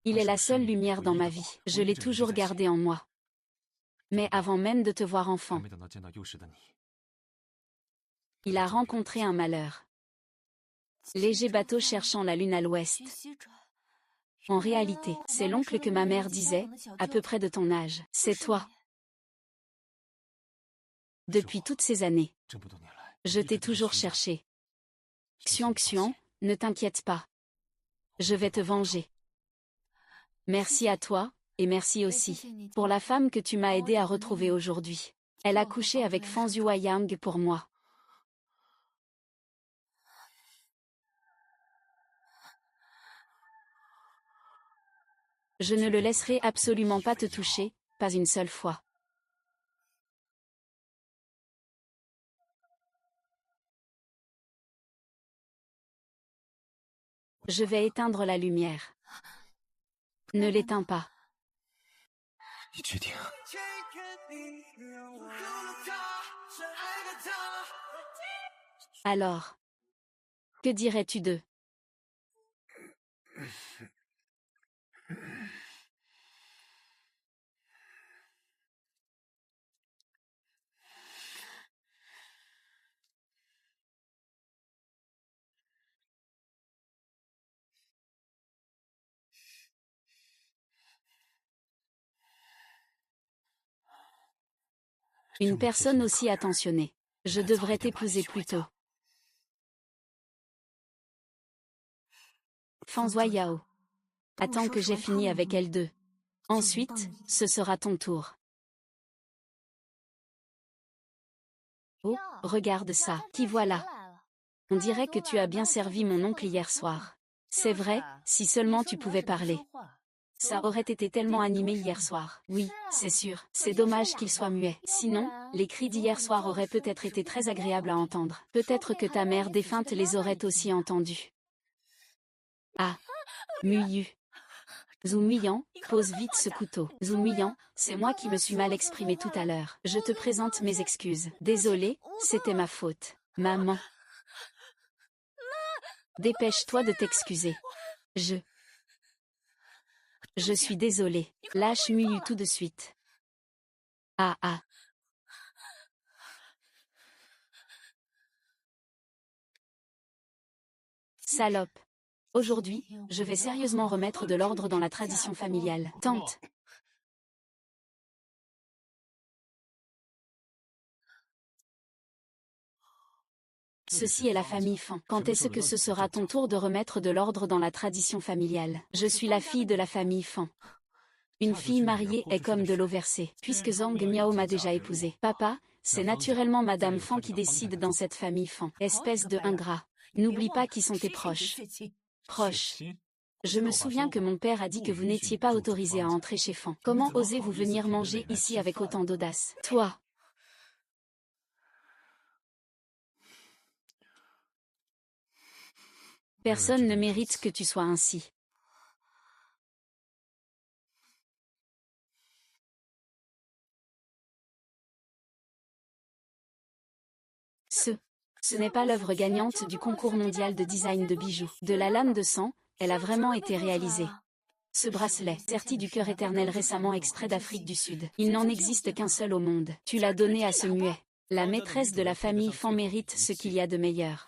Il est la seule lumière dans ma vie. Je l'ai toujours gardé en moi. Mais avant même de te voir enfant, il a rencontré un malheur. Léger bateau cherchant la lune à l'ouest. En réalité, c'est l'oncle que ma mère disait, à peu près de ton âge. C'est toi. Depuis toutes ces années, je t'ai toujours cherché. Xian Xian, ne t'inquiète pas. Je vais te venger. Merci à toi, et merci aussi pour la femme que tu m'as aidé à retrouver aujourd'hui. Elle a couché avec Fan Yueyang pour moi. Je ne le laisserai absolument pas te toucher, pas une seule fois. Je vais éteindre la lumière. Ne l'éteins pas. Alors, que dirais-tu d'eux? Une personne aussi attentionnée. Je devrais t'épouser plus tôt. Fan Yao. Attends que j'ai fini avec elle deux. Ensuite, ce sera ton tour. Oh, regarde ça. Qui voilà? On dirait que tu as bien servi mon oncle hier soir. C'est vrai, si seulement tu pouvais parler. Ça aurait été tellement animé hier soir. Oui, c'est sûr. C'est dommage qu'il soit muet. Sinon, les cris d'hier soir auraient peut-être été très agréables à entendre. Peut-être que ta mère défunte les aurait aussi entendus. Ah, Muyu. Zoumiyan, pose vite ce couteau. Zoumiyan, c'est moi qui me suis mal exprimé tout à l'heure. Je te présente mes excuses. Désolé, c'était ma faute. Maman. Dépêche-toi de t'excuser. Je suis désolé. Lâche Muyu tout de suite. Ah ah. Salope. Aujourd'hui, je vais sérieusement remettre de l'ordre dans la tradition familiale. Tante. Ceci est la famille Fan. Quand est-ce que ce sera ton tour de remettre de l'ordre dans la tradition familiale? Je suis la fille de la famille Fan. Une fille mariée est comme de l'eau versée, puisque Zhang Miao m'a déjà épousée. Papa, c'est naturellement Madame Fan qui décide dans cette famille Fan. Espèce de ingrat. N'oublie pas qui sont tes proches. Proches. Je me souviens que mon père a dit que vous n'étiez pas autorisé à entrer chez Fan. Comment osez-vous venir manger ici avec autant d'audace? Toi. Personne ne mérite que tu sois ainsi. Ce n'est pas l'œuvre gagnante du concours mondial de design de bijoux. De la lame de sang, elle a vraiment été réalisée. Ce bracelet, serti du cœur éternel récemment extrait d'Afrique du Sud. Il n'en existe qu'un seul au monde. Tu l'as donné à ce muet. La maîtresse de la famille Fan mérite ce qu'il y a de meilleur.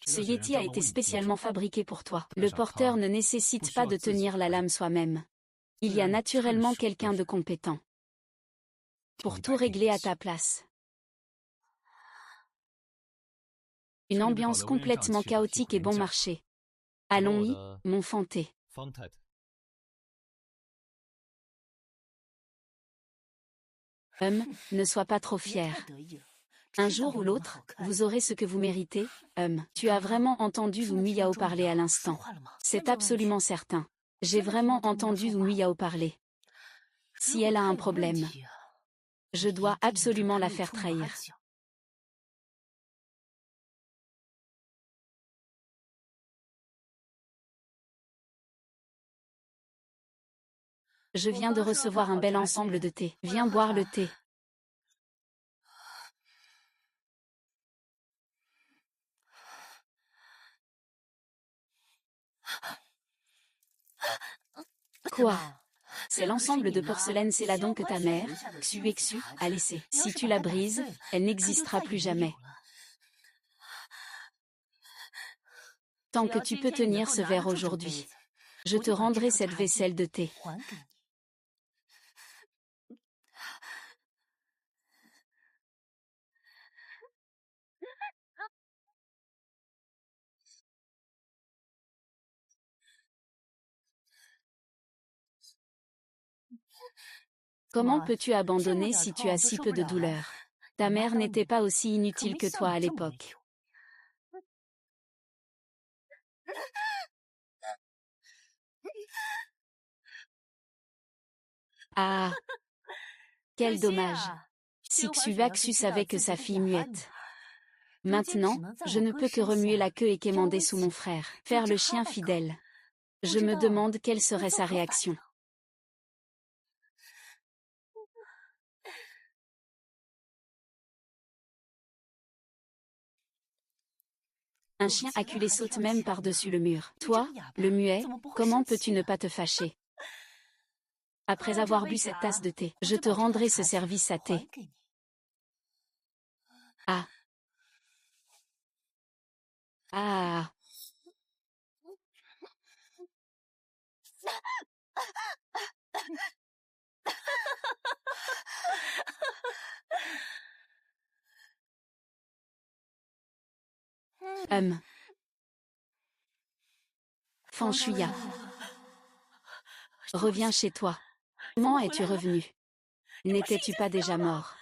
Ce Yeti a été spécialement fabriqué pour toi. Le porteur ne nécessite pas de tenir la lame soi-même. Il y a naturellement quelqu'un de compétent pour tout régler à ta place. Une ambiance complètement chaotique et bon marché. Allons-y, mon fanté. Ne sois pas trop fier. Un jour ou l'autre, vous aurez ce que vous méritez. Tu as vraiment entendu Lu Muyao parler à l'instant. C'est absolument certain. J'ai vraiment entendu Lu Muyao parler. Si elle a un problème, je dois absolument la faire trahir. Je viens de recevoir un bel ensemble de thé. Viens boire le thé. Quoi? C'est l'ensemble de porcelaine céladon que ta mère, Xuexu, a laissé. Si tu la brises, elle n'existera plus jamais. Tant que tu peux tenir ce verre aujourd'hui, je te rendrai cette vaisselle de thé. Comment peux-tu abandonner si tu as si peu de douleur? Ta mère n'était pas aussi inutile que toi à l'époque. Ah, quel dommage. Si Xuvaxu savait que sa fille muette. Maintenant, je ne peux que remuer la queue et quémander sous mon frère, faire le chien fidèle. Je me demande quelle serait sa réaction. Un chien acculé saute même par-dessus le mur. Toi, le muet, comment peux-tu ne pas te fâcher? Après avoir bu cette tasse de thé, je te rendrai ce service à thé. Ah. Ah. Fanshuya. Reviens chez toi. Comment es-tu revenu? N'étais-tu pas déjà mort?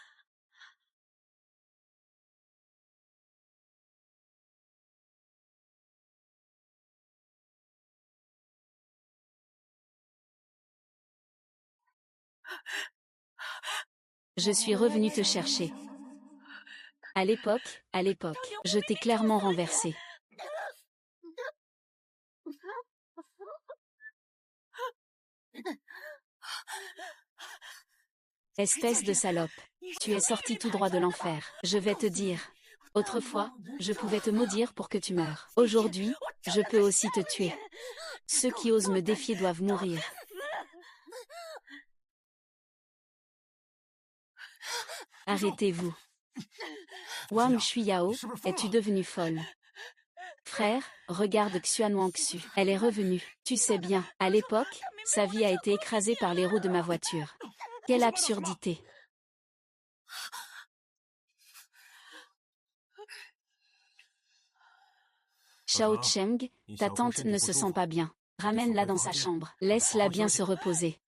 Je suis revenu te chercher. À l'époque, je t'ai clairement renversé. Espèce de salope. Tu es sorti tout droit de l'enfer. Je vais te dire. Autrefois, je pouvais te maudire pour que tu meures. Aujourd'hui, je peux aussi te tuer. Ceux qui osent me défier doivent mourir. Arrêtez-vous. Wang Shuyao, es-tu devenue folle? Frère, regarde Xuanwangxu. Elle est revenue. Tu sais bien, à l'époque, sa vie a été écrasée par les roues de ma voiture. Quelle absurdité. Shao Cheng, ta tante ne se sent pas bien. Ramène-la dans sa chambre. Laisse-la bien se reposer.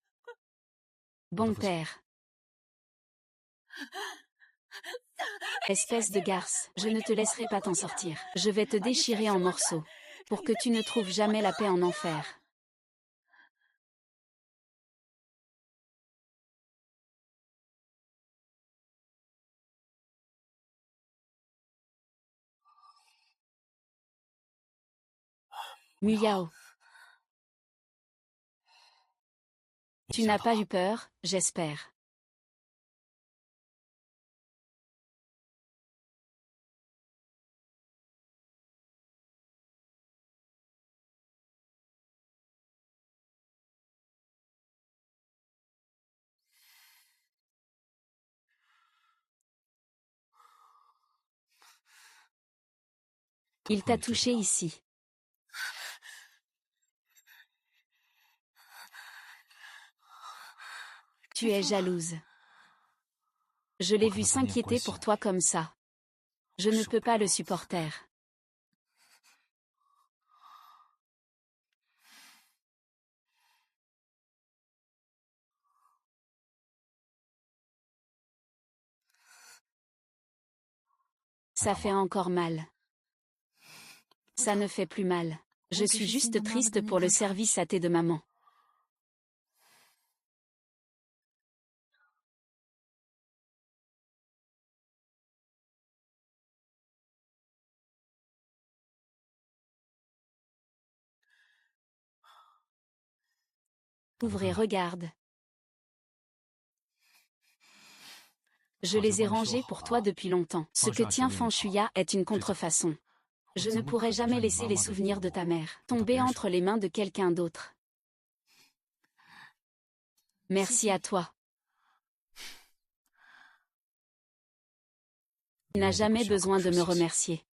Bon père. Espèce de garce, je ne te laisserai pas t'en sortir. Je vais te déchirer en morceaux. Pour que tu ne trouves jamais la paix en enfer. Muyao. Tu n'as pas eu peur, j'espère. Il t'a touché ici. Tu es jalouse. Je l'ai vu s'inquiéter pour toi comme ça. Je ne peux pas le supporter. Ça fait encore mal. Ça ne fait plus mal. Je suis juste triste pour le service à thé de maman. Ouvre et regarde. Je les ai rangés pour toi depuis longtemps. Ce que tient Fan Shuya est une contrefaçon. Je ne pourrai jamais laisser les souvenirs de ta mère tomber entre les mains de quelqu'un d'autre. Merci à toi. Tu n'as jamais besoin de me remercier.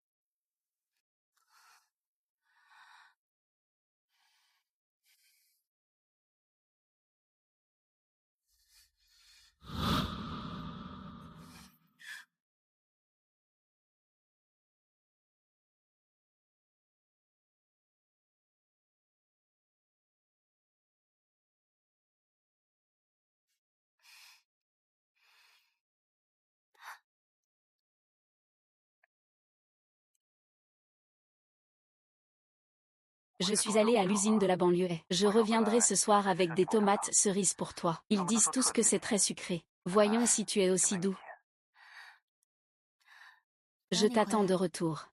Je suis allée à l'usine de la banlieue. Je reviendrai ce soir avec des tomates cerises pour toi. Ils disent tous que c'est très sucré. Voyons si tu es aussi doux. Je t'attends de retour.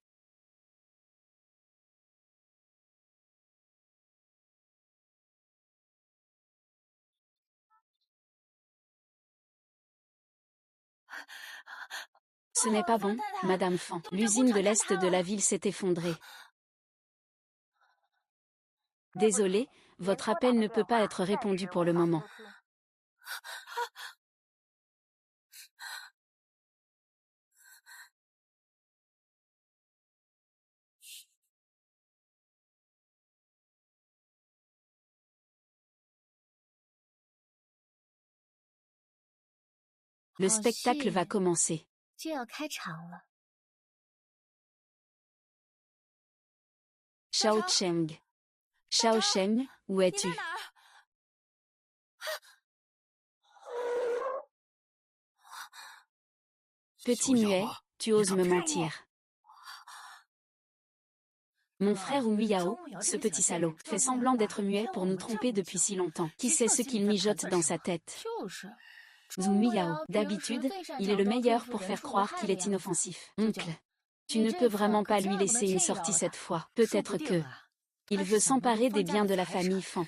Ce n'est pas bon, Madame Fan. L'usine de l'Est de la ville s'est effondrée. Désolée, votre appel ne peut pas être répondu pour le moment. Le spectacle va commencer. Shao Cheng. Shao Cheng, où es-tu? Petit muet, tu oses me mentir. Mon frère Wu Yao, ce petit salaud, fait semblant d'être muet pour nous tromper depuis si longtemps. Qui sait ce qu'il mijote dans sa tête? Zhu Yao, d'habitude, il est le meilleur pour faire croire qu'il est inoffensif. Oncle, tu ne peux vraiment pas lui laisser une sortie cette fois. Peut-être que il veut s'emparer des biens de la famille Fan.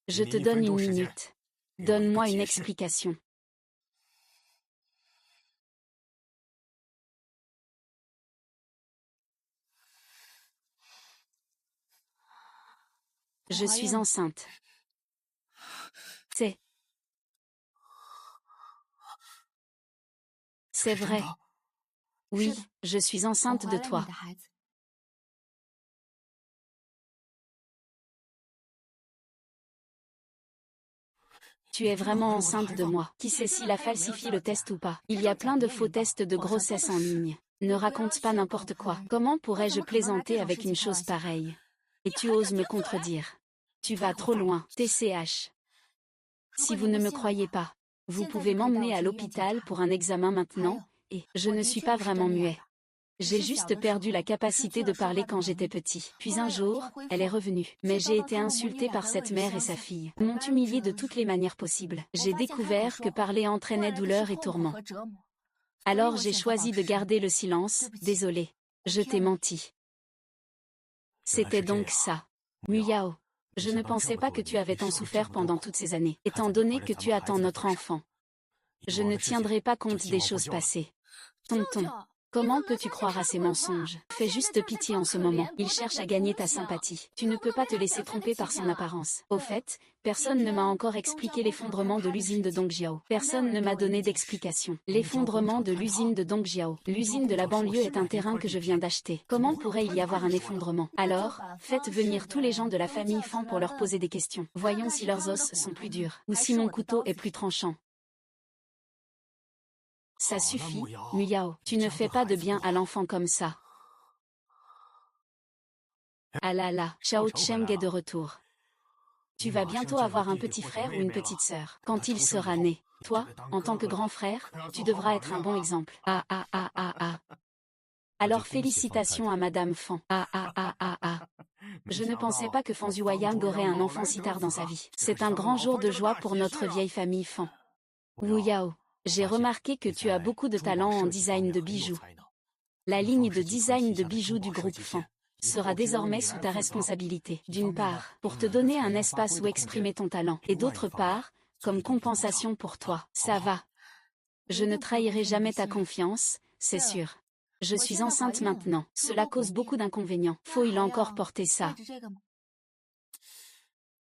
Je te donne une minute. Donne-moi une explication. Je suis enceinte. C'est vrai. Oui, je suis enceinte de toi. Tu es vraiment enceinte de moi. Qui sait s'il a falsifié le test ou pas? Il y a plein de faux tests de grossesse en ligne. Ne raconte pas n'importe quoi. Comment pourrais-je plaisanter avec une chose pareille? Et tu oses me contredire. Tu vas trop loin. TCH. Si vous ne me croyez pas, vous pouvez m'emmener à l'hôpital pour un examen maintenant, et je ne suis pas vraiment muet. J'ai juste perdu la capacité de parler quand j'étais petit. Puis un jour, elle est revenue. Mais j'ai été insultée par cette mère et sa fille. Ils m'ont humiliée de toutes les manières possibles. J'ai découvert que parler entraînait douleur et tourment. Alors j'ai choisi de garder le silence. Désolée. Je t'ai menti. C'était donc ça. Muyao. Je ne pensais pas que tu avais tant souffert pendant toutes ces années, étant donné que tu attends notre enfant. Je ne tiendrai pas compte des choses passées. Tonton. Comment peux-tu croire à ces mensonges? Fais juste pitié en ce moment. Il cherche à gagner ta sympathie. Tu ne peux pas te laisser tromper par son apparence. Au fait, personne ne m'a encore expliqué l'effondrement de l'usine de Dongjiao. Personne ne m'a donné d'explication. L'effondrement de l'usine de Dongjiao. L'usine de la banlieue est un terrain que je viens d'acheter. Comment pourrait il y avoir un effondrement? Alors, faites venir tous les gens de la famille Fan pour leur poser des questions. Voyons si leurs os sont plus durs, ou si mon couteau est plus tranchant. Ça suffit, Muyao. Tu ne fais pas de bien à l'enfant comme ça. Ah là là, Shao Cheng est de retour. Tu vas bientôt avoir un petit frère ou une petite sœur. Quand il sera né, toi, en tant que grand frère, tu devras être un bon exemple. Ah ah ah ah ah. Alors félicitations à Madame Fan. Ah ah ah ah ah. Je ne pensais pas que Fan Zhuoyang aurait un enfant si tard dans sa vie. C'est un grand jour de joie pour notre vieille famille Fan. Wu Yao, j'ai remarqué que tu as beaucoup de talent en design de bijoux. La ligne de design de bijoux du groupe Fan sera désormais sous ta responsabilité. D'une part, pour te donner un espace où exprimer ton talent, et d'autre part, comme compensation pour toi. Ça va. Je ne trahirai jamais ta confiance, c'est sûr. Je suis enceinte maintenant. Cela cause beaucoup d'inconvénients. Faut-il encore porter ça?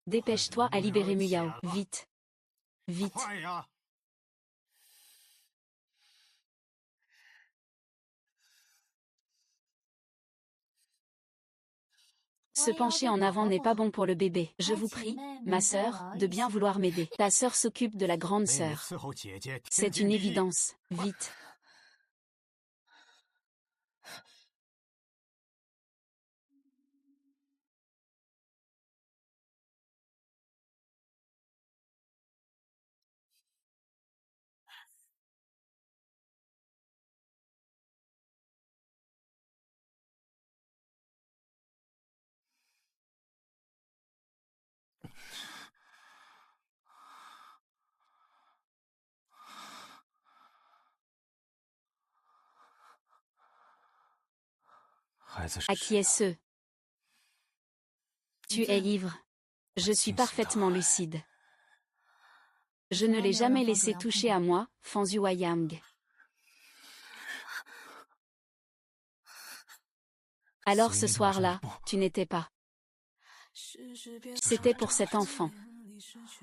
Dépêche-toi à libérer Muyao. Vite. Vite. Se pencher en avant n'est pas bon pour le bébé. Je vous prie, ma sœur, de bien vouloir m'aider. Ta sœur s'occupe de la grande sœur. C'est une évidence. Vite. À qui est-ce? Tu es ivre. Je suis parfaitement lucide. Je ne l'ai jamais laissé toucher à moi, Fan Zhuoyang. Alors ce soir-là, tu n'étais pas. C'était pour cet enfant.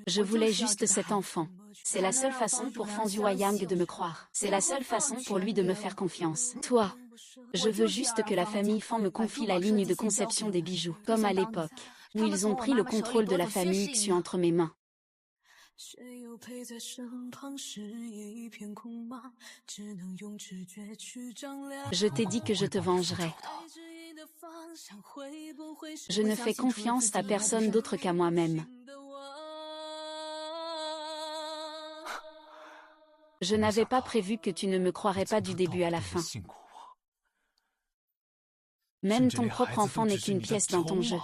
Je voulais juste cet enfant. C'est la seule façon pour Fan Zhuoyang de me croire. C'est la seule façon pour lui de me faire confiance. Toi, je veux juste que la famille Fan me confie la ligne de conception des bijoux, comme à l'époque, où ils ont pris le contrôle de la famille Xu entre mes mains. Je t'ai dit que je te vengerai. Je ne fais confiance à personne d'autre qu'à moi-même. Je n'avais pas prévu que tu ne me croirais pas du début à la fin. Même ton propre enfant n'est qu'une pièce dans ton jeu.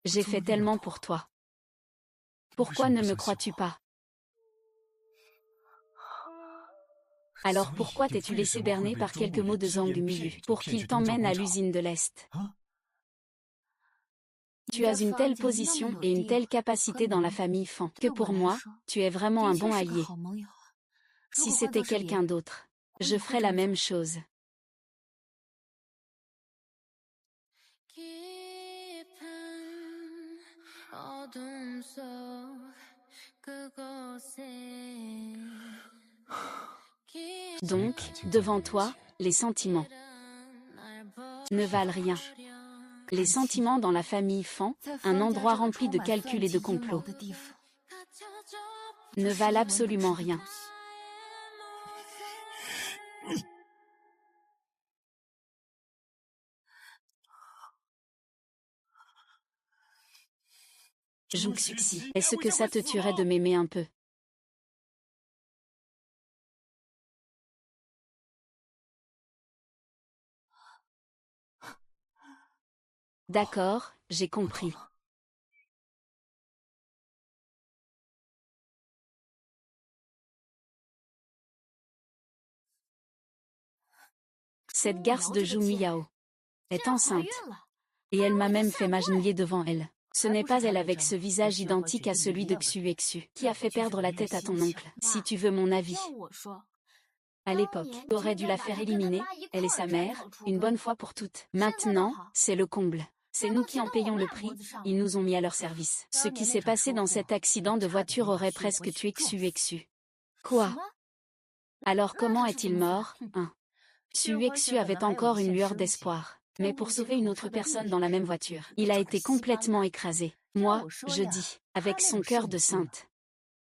J'ai fait tellement pour toi. Pourquoi ne me crois-tu pas? Alors pourquoi t'es-tu laissé berner par quelques mots de Zhang Milu pour qu'il t'emmène à l'usine de l'Est? Tu as une telle position et une telle capacité dans la famille Fan que pour moi, tu es vraiment un bon allié. Si c'était quelqu'un d'autre, je ferais la même chose. Donc, devant toi, les sentiments ne valent rien. Les sentiments dans la famille Fan, un endroit rempli de calculs et de complots, ne valent absolument rien. Joug Suxi, est-ce que ça te tuerait de m'aimer un peu? D'accord, j'ai compris. Cette garce de Zhu Miyao est enceinte. Et elle m'a même fait m'agenouiller devant elle. Ce n'est pas elle avec ce visage identique à celui de Xu Xu qui a fait perdre la tête à ton oncle, si tu veux mon avis. À l'époque, tu aurais dû la faire éliminer, elle et sa mère, une bonne fois pour toutes. Maintenant, c'est le comble. C'est nous qui en payons le prix, ils nous ont mis à leur service. Ce qui s'est passé dans cet accident de voiture aurait presque tué Xu Xu. Quoi? Alors comment est-il mort, hein? Xu Xu avait encore une lueur d'espoir. Mais pour sauver une autre personne dans la même voiture, il a été complètement écrasé. Moi, je dis, avec son cœur de sainte.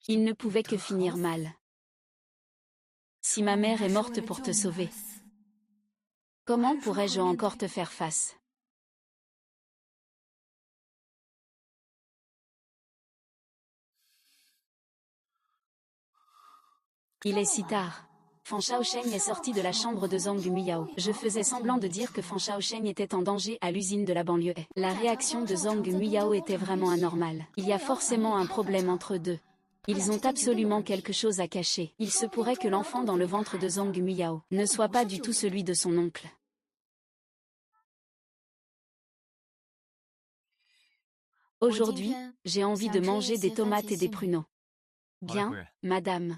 Il ne pouvait que finir mal. Si ma mère est morte pour te sauver, comment pourrais-je encore te faire face? Il est si tard. Fan Shaosheng est sorti de la chambre de Zhang Muyao. Je faisais semblant de dire que Fan Shaosheng était en danger à l'usine de la banlieue. La réaction de Zhang Muyao était vraiment anormale. Il y a forcément un problème entre eux deux. Ils ont absolument quelque chose à cacher. Il se pourrait que l'enfant dans le ventre de Zhang Muyao ne soit pas du tout celui de son oncle. Aujourd'hui, j'ai envie de manger des tomates et des pruneaux. Bien, madame.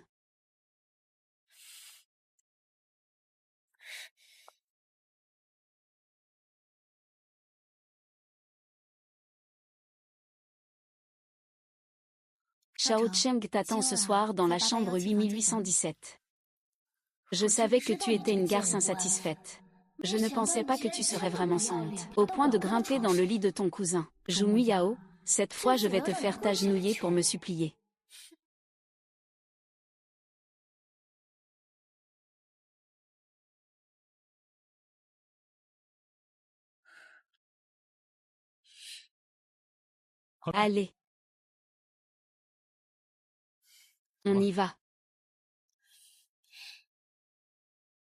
Shao Cheng t'attend ce soir dans la chambre 8817. Je savais que tu étais une garce insatisfaite. Je ne pensais pas que tu serais vraiment sainte, au point de grimper dans le lit de ton cousin. Zhu Muyao, cette fois je vais te faire t'agenouiller pour me supplier. Allez. On y va.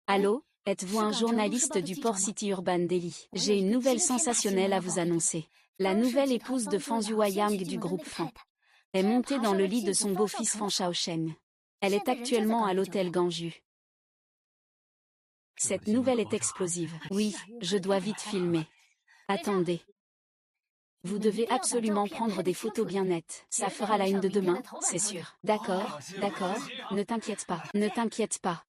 Allô, êtes-vous un journaliste du Port City Urban Daily? J'ai une nouvelle sensationnelle à vous annoncer. La nouvelle épouse de Fan Yuayang du groupe Fan est montée dans le lit de son beau-fils Fan Shaosheng. Elle est actuellement à l'hôtel Ganju. Cette nouvelle est explosive. Oui, je dois vite filmer. Attendez. Vous devez absolument prendre des photos bien nettes. Ça fera la une de demain, c'est sûr. D'accord, d'accord, ne t'inquiète pas, ne t'inquiète pas.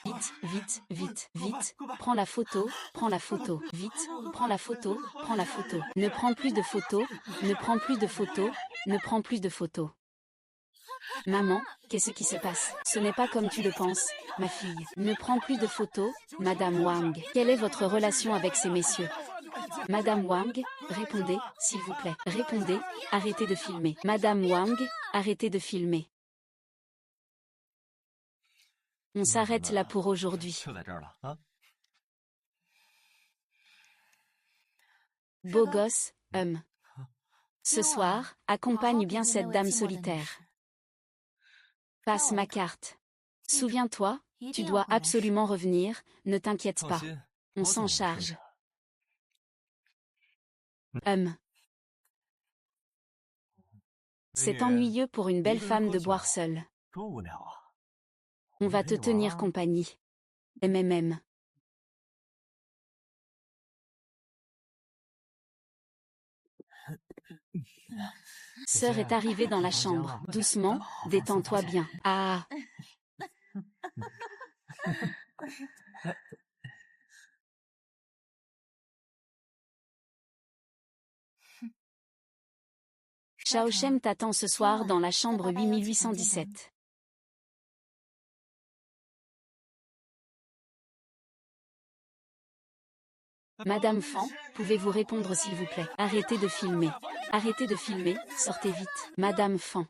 Vite, vite, vite, vite, prends la photo, vite, prends la photo, prends la photo. Ne prends plus de photos, ne prends plus de photos, ne prends plus de photos. Maman, qu'est-ce qui se passe? Ce n'est pas comme tu le penses, ma fille. Ne prends plus de photos, Madame Wang. Quelle est votre relation avec ces messieurs? Madame Wang, répondez, s'il vous plaît. Répondez, arrêtez de filmer. Madame Wang, arrêtez de filmer. On s'arrête là pour aujourd'hui. Beau gosse, Ce soir, accompagne bien cette dame solitaire. Passe ma carte. Souviens-toi, tu dois absolument revenir, ne t'inquiète pas. On s'en charge. C'est ennuyeux pour une belle femme de boire seule. On va te tenir compagnie. MMM. Sœur est arrivée dans la chambre. Doucement, détends-toi bien. Ah. Shaosheng t'attend ce soir dans la chambre 8817. Madame Fan, pouvez-vous répondre s'il vous plaît? Arrêtez de filmer. Arrêtez de filmer, sortez vite. Madame Fan.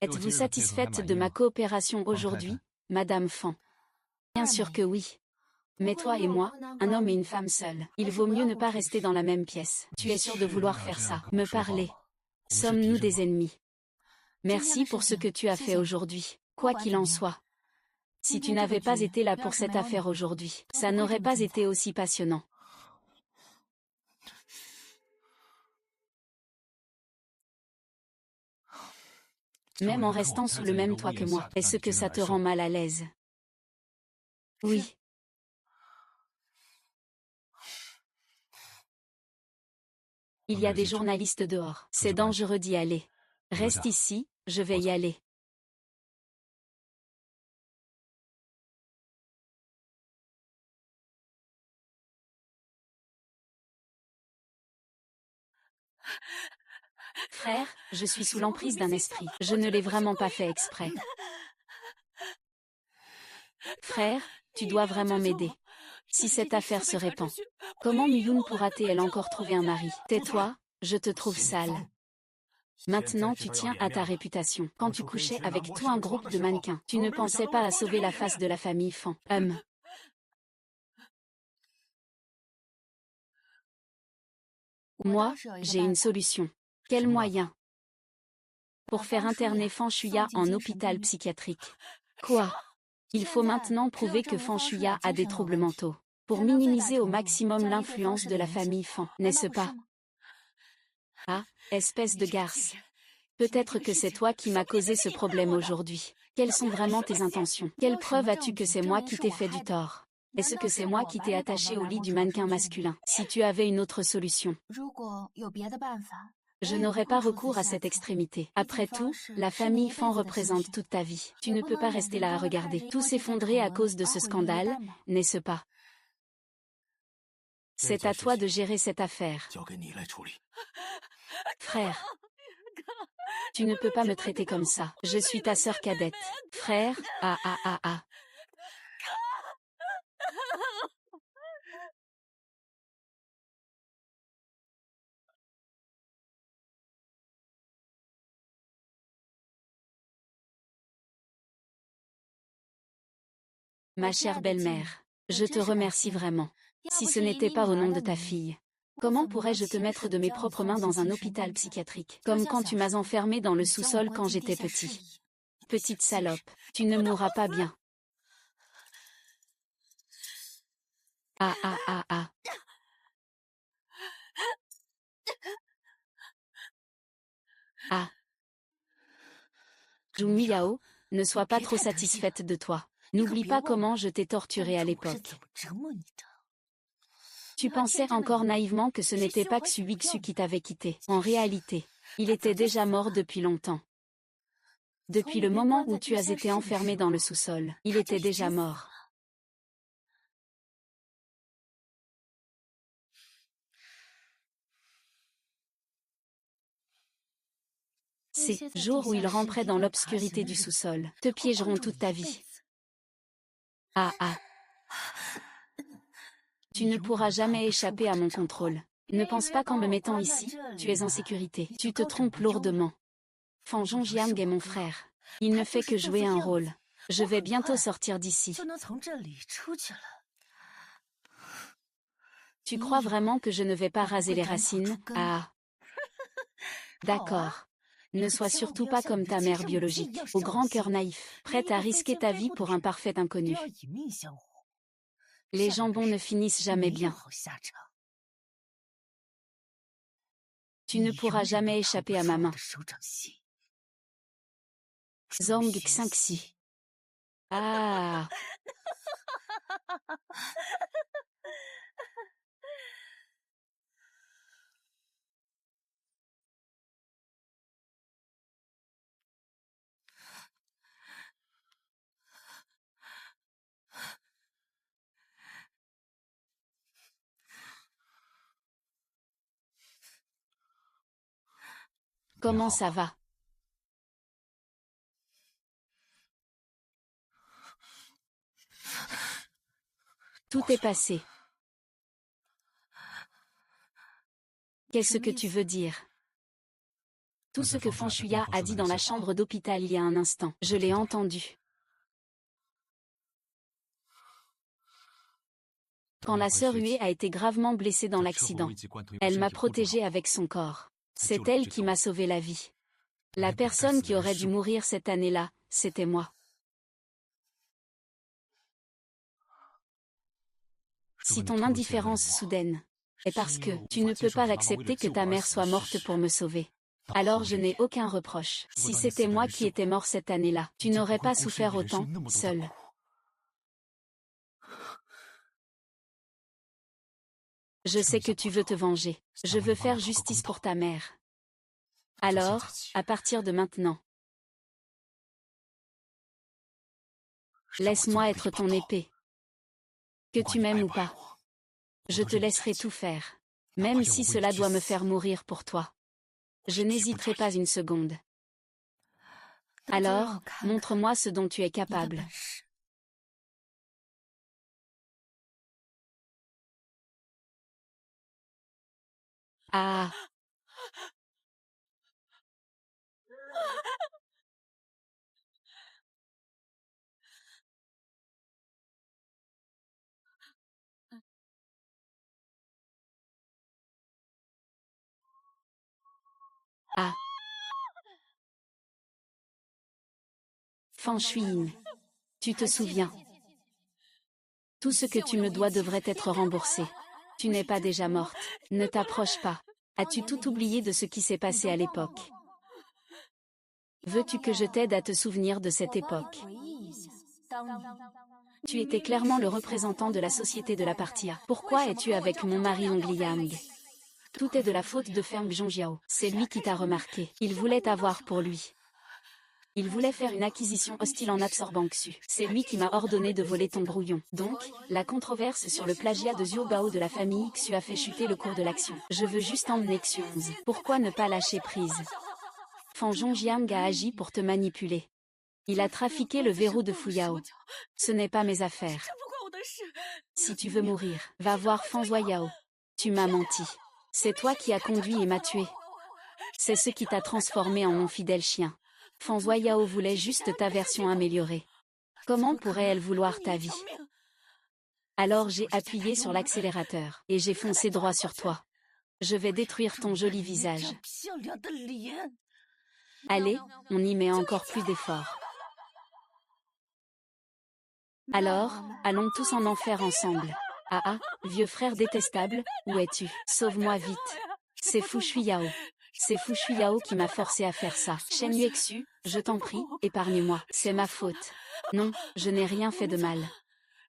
Êtes-vous satisfaite de ma coopération aujourd'hui, Madame Fan? Bien sûr que oui. Mais toi et moi, un homme et une femme seuls, il vaut mieux ne pas rester dans la même pièce. Tu es sûr de vouloir faire ça? Me parler. Sommes-nous des ennemis? Merci pour ce que tu as fait aujourd'hui, quoi qu'il en soit. Si tu n'avais pas été là pour cette affaire aujourd'hui, ça n'aurait pas été aussi passionnant. Même en restant sous le même toit que moi, est-ce que ça te rend mal à l'aise? Oui. Il y a des journalistes dehors. C'est dangereux d'y aller. Reste ici, je vais y aller. Frère, je suis sous l'emprise d'un esprit. Je ne l'ai vraiment pas fait exprès. Frère, tu dois vraiment m'aider. Si cette affaire se répand, comment Miyun pourra-t-elle encore trouver un mari? Tais-toi, je te trouve sale. Maintenant tu tiens à ta réputation. Quand tu couchais avec tout un groupe de mannequins, tu ne pensais pas à sauver la face de la famille Fan. Moi, j'ai une solution. Quel moyen? pour faire interner Fan Shuya en hôpital psychiatrique. Quoi? Il faut maintenant prouver que Fan Shuya a des troubles mentaux, pour minimiser au maximum l'influence de la famille Fan, n'est-ce pas? Ah, espèce de garce. Peut-être que c'est toi qui m'as causé ce problème aujourd'hui. Quelles sont vraiment tes intentions? Quelle preuve as-tu que c'est moi qui t'ai fait du tort? Est-ce que c'est moi qui t'ai attaché au lit du mannequin masculin? Si tu avais une autre solution, je n'aurais pas recours à cette extrémité. Après tout, la famille Fan représente toute ta vie. Tu ne peux pas rester là à regarder tout s'effondrer à cause de ce scandale, n'est-ce pas? C'est à toi de gérer cette affaire. Frère, tu ne peux pas me traiter comme ça. Je suis ta sœur cadette. Frère, ah. Ma chère belle-mère, je te remercie vraiment. Si ce n'était pas au nom de ta fille, comment pourrais-je te mettre de mes propres mains dans un hôpital psychiatrique, comme quand tu m'as enfermé dans le sous-sol quand j'étais petit? Petite salope, tu ne mourras pas bien. Ah. Ah. Jung Yao, ne sois pas trop satisfaite de toi. N'oublie pas comment je t'ai torturée à l'époque. Tu pensais encore naïvement que ce n'était pas Xu Wixu qui t'avait quitté. En réalité, il était déjà mort depuis longtemps. Depuis le moment où tu as été enfermé dans le sous-sol, il était déjà mort. Ces jours où il ramperait dans l'obscurité du sous-sol te piégeront toute ta vie. Ah. Tu ne pourras jamais échapper à mon contrôle. Ne pense pas qu'en me mettant ici, tu es en sécurité. Tu te trompes lourdement. Fan Zhongjiang est mon frère. Il ne fait que jouer un rôle. Je vais bientôt sortir d'ici. Tu crois vraiment que je ne vais pas raser les racines? Ah. D'accord. Ne sois surtout pas comme ta mère biologique, au grand cœur naïf, prête à risquer ta vie pour un parfait inconnu. Les jambons ne finissent jamais bien. Tu ne pourras jamais échapper à ma main. Zhang Xingxi. Ah. Comment ça va? Tout est passé. Qu'est-ce que tu veux dire? Tout ce que Fan Shuya a dit dans la chambre d'hôpital il y a un instant, je l'ai entendu. Quand la sœur Hué a été gravement blessée dans l'accident, elle m'a protégée avec son corps. C'est elle qui m'a sauvé la vie. La personne qui aurait dû mourir cette année-là, c'était moi. Si ton indifférence soudaine est parce que tu ne peux pas accepter que ta mère soit morte pour me sauver, alors je n'ai aucun reproche. Si c'était moi qui étais mort cette année-là, tu n'aurais pas souffert autant, seul. Je sais que tu veux te venger. Je veux faire justice pour ta mère. Alors, à partir de maintenant, laisse-moi être ton épée. Que tu m'aimes ou pas, je te laisserai tout faire. Même si cela doit me faire mourir pour toi. Je n'hésiterai pas une seconde. Alors, montre-moi ce dont tu es capable. Ah. Ah. Fan Shuyin. Tu te souviens? Tout ce que tu me dois devrait être remboursé. Tu n'es pas déjà morte. Ne t'approche pas. As-tu tout oublié de ce qui s'est passé à l'époque? Veux-tu que je t'aide à te souvenir de cette époque? Tu étais clairement le représentant de la société de la partie A. Pourquoi es-tu avec mon mari Ong Liang? Tout est de la faute de Feng Zhongjiao. C'est lui qui t'a remarqué. Il voulait t'avoir pour lui. Il voulait faire une acquisition hostile en absorbant Xu. C'est lui qui m'a ordonné de voler ton brouillon. Donc, la controverse sur le plagiat de Zhuo Bao de la famille Xu a fait chuter le cours de l'action. Je veux juste emmener Xu 11. Pourquoi ne pas lâcher prise? Feng Zhongjiang a agi pour te manipuler. Il a trafiqué le verrou de Fuyao. Ce n'est pas mes affaires. Si tu veux mourir, va voir Feng Zuoyao. Tu m'as menti. C'est toi qui as conduit et m'as tué. C'est ce qui t'a transformé en mon fidèle chien. Feng Zuoyao voulait juste ta version améliorée. Comment pourrait-elle vouloir ta vie? Alors j'ai appuyé sur l'accélérateur, et j'ai foncé droit sur toi. Je vais détruire ton joli visage. Allez, on y met encore plus d'efforts. Alors, allons tous en enfer ensemble. Ah ah, vieux frère détestable, où es-tu? Sauve-moi vite. C'est Fu Shuiyao. C'est Fu Shuiyao qui m'a forcé à faire ça. Shen Yuexu, je t'en prie, épargne-moi. C'est ma faute. Non, je n'ai rien fait de mal.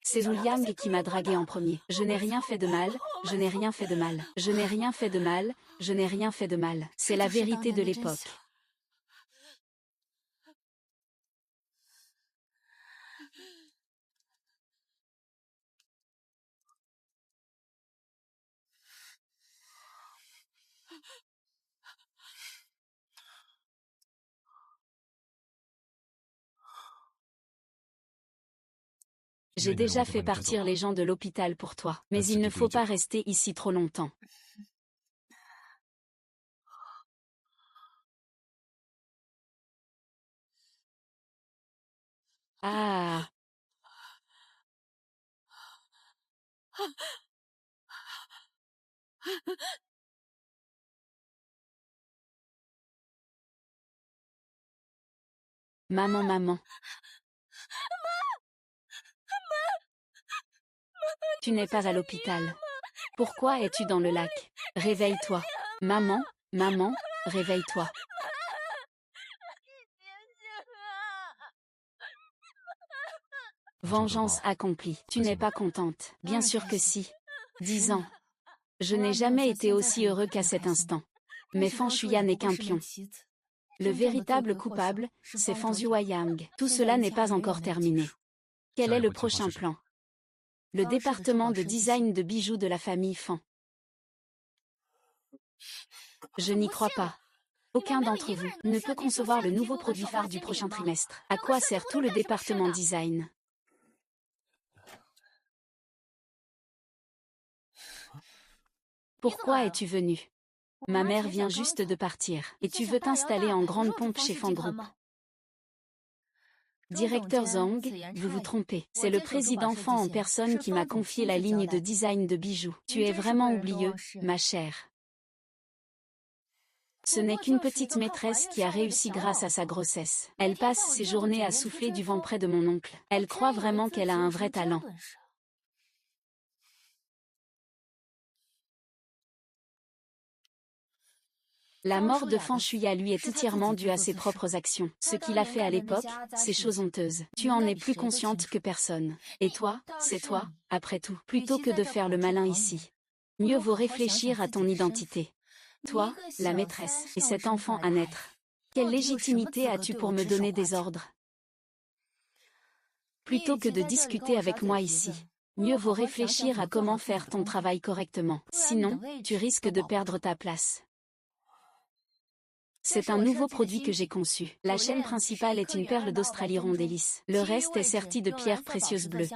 C'est Zhu Liang qui m'a dragué en premier. Je n'ai rien fait de mal, je n'ai rien fait de mal. Je n'ai rien fait de mal, je n'ai rien fait de mal. C'est la vérité de l'époque. J'ai déjà fait partir les gens de l'hôpital pour toi, mais il ne faut pas rester ici trop longtemps. Ah, maman, maman. Tu n'es pas à l'hôpital. Pourquoi es-tu dans le lac? Réveille-toi. Maman, maman, réveille-toi. Vengeance accomplie. Tu n'es pas contente. Bien sûr que si. 10 ans. Je n'ai jamais été aussi heureux qu'à cet instant. Mais Fan Shuya n'est qu'un pion. Le véritable coupable, c'est Feng Zuoyang. Tout cela n'est pas encore terminé. Quel est le prochain plan? Le département de design de bijoux de la famille Fan. Je n'y crois pas. Aucun d'entre vous ne peut concevoir le nouveau produit phare du prochain trimestre. À quoi sert tout le département design? Pourquoi es-tu venu? Ma mère vient juste de partir, et tu veux t'installer en grande pompe chez Fan Group. Directeur Zhang, vous vous trompez. C'est le président Fan en personne qui m'a confié la ligne de design de bijoux. Tu es vraiment oublieux, ma chère. Ce n'est qu'une petite maîtresse qui a réussi grâce à sa grossesse. Elle passe ses journées à souffler du vent près de mon oncle. Elle croit vraiment qu'elle a un vrai talent. La mort de Fan Shuya lui est entièrement due à ses propres actions. Ce qu'il a fait à l'époque, c'est chose honteuse. Tu en es plus consciente que personne. Et toi, c'est toi, après tout. Plutôt que de faire le malin ici. Mieux vaut réfléchir à ton identité. Toi, la maîtresse, et cet enfant à naître. Quelle légitimité as-tu pour me donner des ordres? Plutôt que de discuter avec moi ici. Mieux vaut réfléchir à comment faire ton travail correctement. Sinon, tu risques de perdre ta place. C'est un nouveau produit que j'ai conçu. La chaîne principale est une perle d'Australie ronde et lisse. Le reste est serti de pierres précieuses bleues,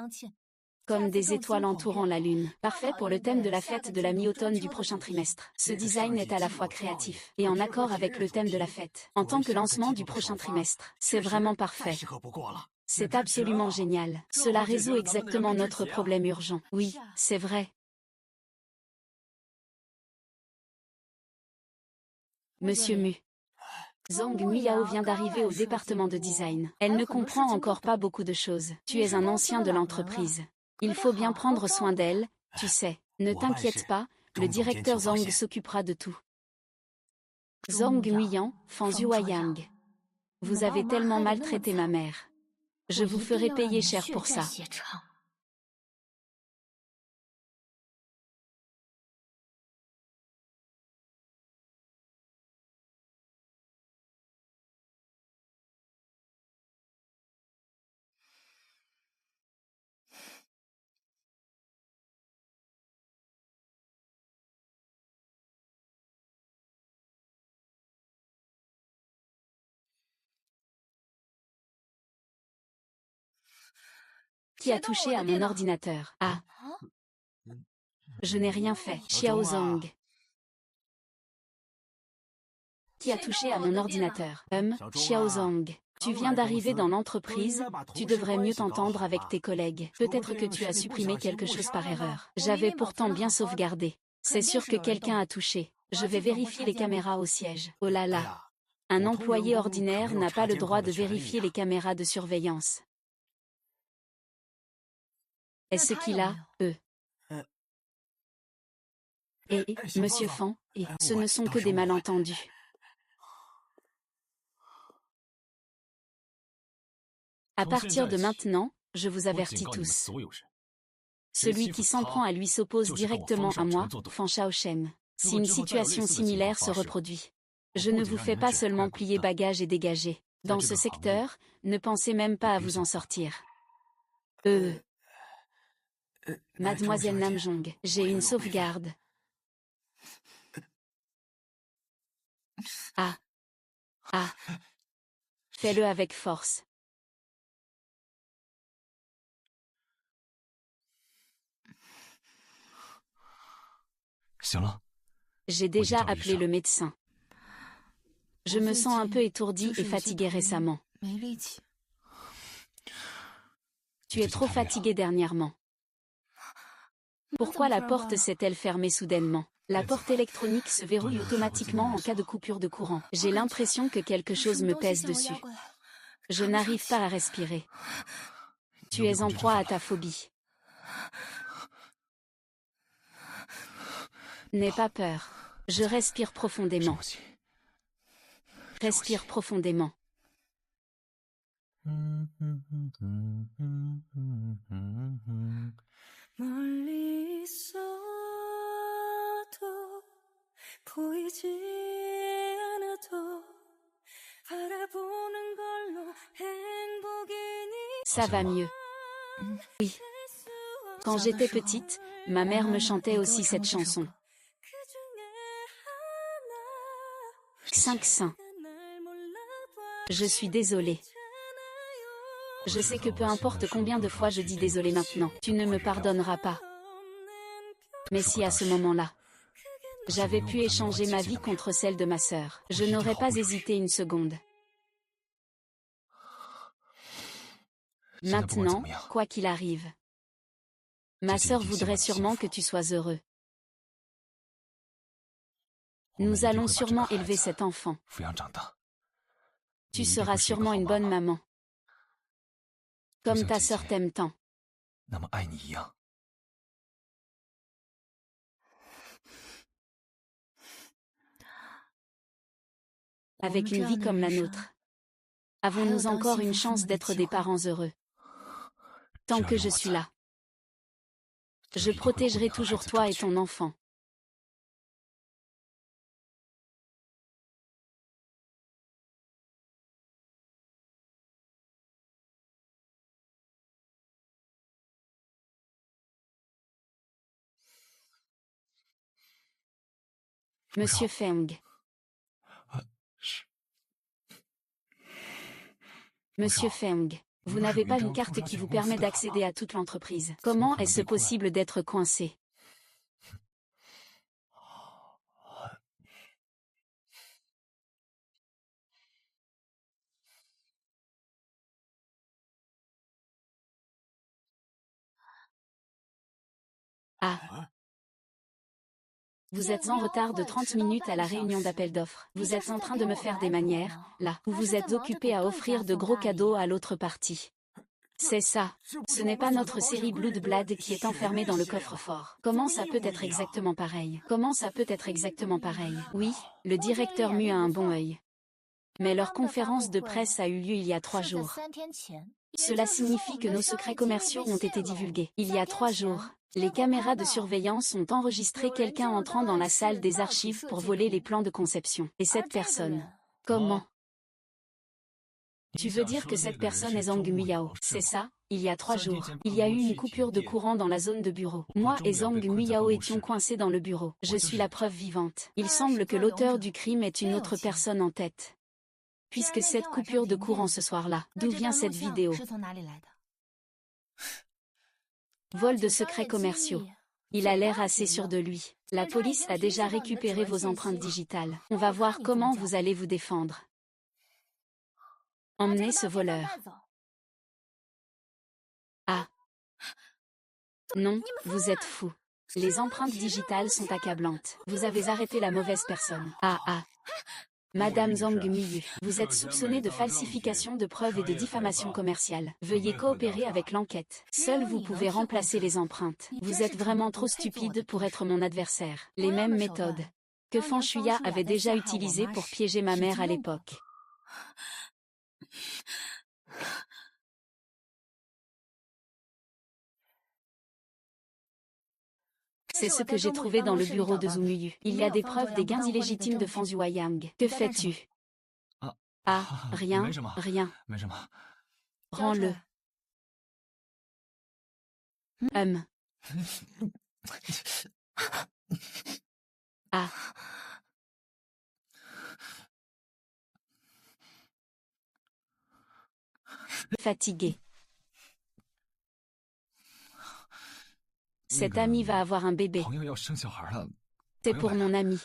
comme des étoiles entourant la lune. Parfait pour le thème de la fête de la mi-automne du prochain trimestre. Ce design est à la fois créatif et en accord avec le thème de la fête. En tant que lancement du prochain trimestre, c'est vraiment parfait. C'est absolument génial. Cela résout exactement notre problème urgent. Oui, c'est vrai. Monsieur Mu. Zhang Miao vient d'arriver au département de design. Elle ne comprend encore pas beaucoup de choses. Tu es un ancien de l'entreprise. Il faut bien prendre soin d'elle, tu sais. Ne t'inquiète pas, le directeur Zhang s'occupera de tout. Zhang Mian, Fan Zhuoyang. Vous avez tellement maltraité ma mère. Je vous ferai payer cher pour ça. Qui a touché à mon ordinateur? Ah. Je n'ai rien fait. Xiao Zhang. Qui a touché à mon ordinateur? Xiao Zhang. Tu viens d'arriver dans l'entreprise, tu devrais mieux t'entendre avec tes collègues. Peut-être que tu as supprimé quelque chose par erreur. J'avais pourtant bien sauvegardé. C'est sûr que quelqu'un a touché. Je vais vérifier les caméras au siège. Oh là là. Un employé ordinaire n'a pas le droit de vérifier les caméras de surveillance. Est-ce qu'il a, Et, Monsieur Fan, ce ne sont que des malentendus. À partir de maintenant, je vous avertis tous. Celui qui s'en prend à lui s'oppose directement à moi, Fan Shaoshen. Si une situation similaire se reproduit, je ne vous fais pas seulement plier bagages et dégager. Dans ce secteur, ne pensez même pas à vous en sortir. Mademoiselle Namjong, j'ai une sauvegarde. Ah. Fais-le avec force. J'ai déjà appelé le médecin. Je me sens un peu étourdi et fatigué récemment. Tu es trop fatigué dernièrement. Pourquoi la porte s'est-elle fermée soudainement? La porte électronique se verrouille automatiquement en cas de coupure de courant. J'ai l'impression que quelque chose me pèse dessus. Je n'arrive pas à respirer. Tu es en proie à ta phobie. N'aie pas peur. Je respire profondément. Respire profondément. Ça va mieux. Oui. Quand j'étais petite, ma mère me chantait aussi cette chanson. 5 saints. Je suis désolée. Je sais que peu importe combien de fois je dis désolé maintenant, tu ne me pardonneras pas. Mais si à ce moment-là, j'avais pu échanger ma vie contre celle de ma sœur, je n'aurais pas hésité une seconde. Maintenant, quoi qu'il arrive, ma sœur voudrait sûrement que tu sois heureux. Nous allons sûrement élever cet enfant. Tu seras sûrement une bonne maman. Comme ta sœur t'aime tant. Avec une vie comme la nôtre, avons-nous encore une chance d'être des parents heureux? Tant que je suis là, je protégerai toujours toi et ton enfant. Monsieur Feng. Monsieur Feng, vous n'avez pas une carte qui vous permet d'accéder à toute l'entreprise. Comment est-ce possible d'être coincé? Ah. Vous êtes en retard de 30 minutes à la réunion d'appel d'offres. Vous êtes en train de me faire des manières, là, où vous êtes occupé à offrir de gros cadeaux à l'autre partie. C'est ça. Ce n'est pas notre série Blood qui est enfermée dans le coffre-fort. Comment ça peut être exactement pareil? Comment ça peut être exactement pareil? Oui, le directeur Mu a un bon œil. Mais leur conférence de presse a eu lieu il y a 3 jours. Cela signifie que nos secrets commerciaux ont été divulgués. Il y a 3 jours, les caméras de surveillance ont enregistré quelqu'un entrant dans la salle des archives pour voler les plans de conception. Et cette personne, comment? Tu veux dire que cette personne est Zhang Muyao, c'est ça? Il y a 3 jours, il y a eu une coupure de courant dans la zone de bureau. Moi et Zhang Muyao étions coincés dans le bureau. Je suis la preuve vivante. Il semble que l'auteur du crime est une autre personne en tête. Puisque cette coupure de courant ce soir-là, d'où vient cette vidéo? Vol de secrets commerciaux. Il a l'air assez sûr de lui. La police a déjà récupéré vos empreintes digitales. On va voir comment vous allez vous défendre. Emmenez ce voleur. Ah. Non, vous êtes fou. Les empreintes digitales sont accablantes. Vous avez arrêté la mauvaise personne. Ah. Madame Zhang Miyu, vous êtes soupçonnée de falsification de preuves et de diffamation commerciale. Veuillez coopérer avec l'enquête. Seul vous pouvez remplacer les empreintes. Vous êtes vraiment trop stupide pour être mon adversaire. Les mêmes méthodes que Fan Shuya avait déjà utilisées pour piéger ma mère à l'époque. C'est ce que j'ai trouvé dans le bureau de Zhu Muyu. Il y a des preuves des gains illégitimes de Fan Yueyang. Que fais-tu? Ah, rien. Rends-le. Ah. Fatigué. Cet ami va avoir un bébé. C'est pour mon ami.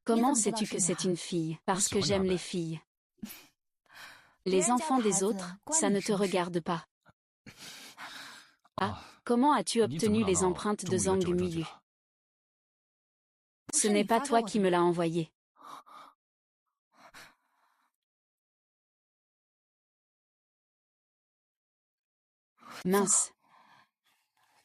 Comment sais-tu que c'est une fille? Parce que j'aime les filles. Les enfants des autres, ça ne te regarde pas. Ah, comment as-tu obtenu les empreintes de Zhang Miyu? Ce n'est pas toi qui me l'as envoyé. Mince.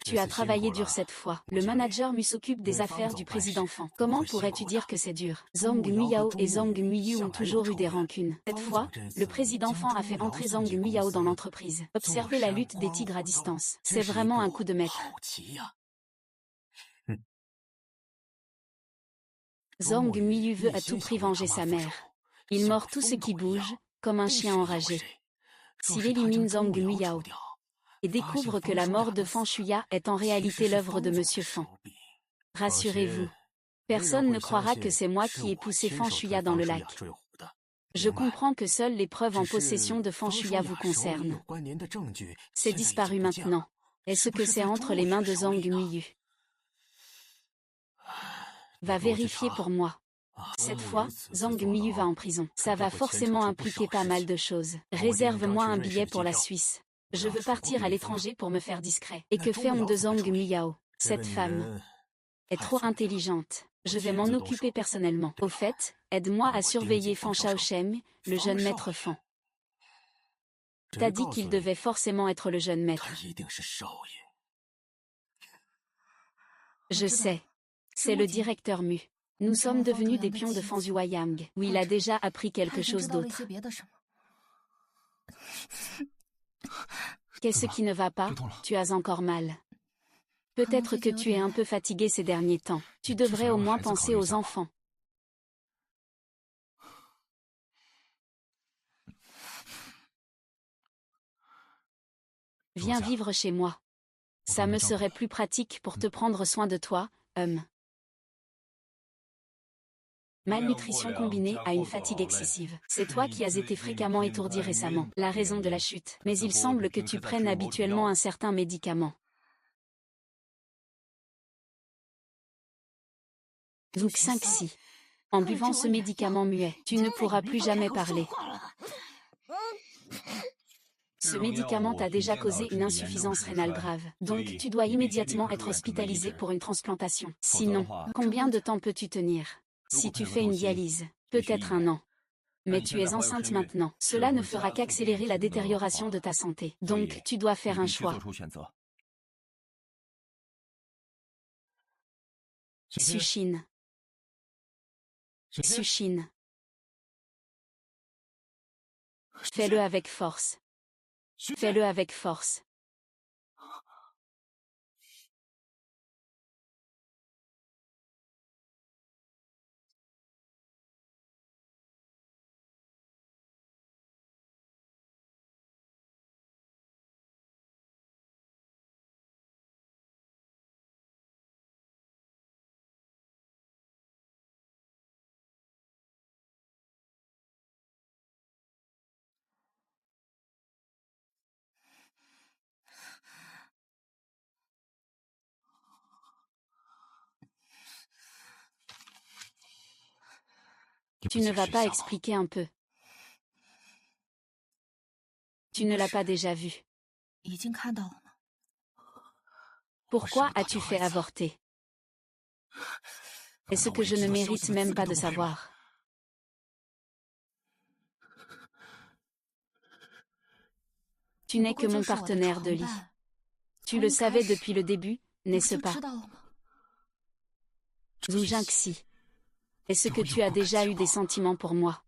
Tu as travaillé dur cette fois. Le manager Mu s'occupe des affaires du président Fan. Comment pourrais-tu dire que c'est dur? Zhang Muyao et Zhang Miyu ont toujours eu des rancunes. Cette fois, le président Fan a fait entrer Zhang Muyao dans l'entreprise. Observez la lutte des tigres à distance. C'est vraiment un coup de maître. Zhang Miyu veut à tout prix venger sa mère. Il mord tout ce qui bouge, comme un chien enragé. S'il élimine Zhang Muyao et découvre que la mort de Fan Shuya est en réalité l'œuvre de Monsieur Fan, rassurez-vous, personne ne croira que c'est moi qui ai poussé Fan Shuya dans le lac. Je comprends que seules les preuves en possession de Fan Shuya vous concernent. C'est disparu maintenant. Est-ce que c'est entre les mains de Zhang Miyu? Va vérifier pour moi. Cette fois, Zhang Miyu va en prison. Ça va forcément impliquer pas mal de choses. Réserve-moi un billet pour la Suisse. Je veux partir à l'étranger pour me faire discret. Et que fait-on de Zhang Muyao? Cette femme est trop intelligente. Je vais m'en occuper personnellement. Au fait, aide-moi à surveiller Fan Shaoshem, le jeune maître Fan. T'as dit qu'il devait forcément être le jeune maître. Je sais. C'est le directeur Mu. Nous sommes devenus des pions de Fan Yueyang, où il a déjà appris quelque chose d'autre. Qu'est-ce qui ne va pas? Tu as encore mal. Peut-être que tu es un peu fatigué ces derniers temps. Tu devrais au moins penser aux enfants. Viens vivre chez moi. Ça me serait plus pratique pour te prendre soin de toi, Malnutrition combinée à une fatigue excessive. C'est toi qui as été fréquemment étourdi récemment. La raison de la chute. Mais il semble que tu prennes habituellement un certain médicament. Zouk 5-6. En buvant ce médicament muet, tu ne pourras plus jamais parler. Ce médicament t'a déjà causé une insuffisance rénale grave. Donc tu dois immédiatement être hospitalisé pour une transplantation. Sinon, combien de temps peux-tu tenir? Si tu fais une dialyse, peut-être 1 an. Mais tu es enceinte maintenant. Cela ne fera qu'accélérer la détérioration de ta santé. Donc tu dois faire un choix. Sushine. Sushine. Fais-le avec force. Fais-le avec force. Tu ne vas pas expliquer un peu. Tu ne l'as pas déjà vu. Pourquoi as-tu fait avorter? Est-ce que je ne mérite même pas de savoir? Tu n'es que mon partenaire de lit. Tu le savais depuis le début, n'est-ce pas? Zhu Jingxi. Est-ce que tu as déjà eu des sentiments pour moi?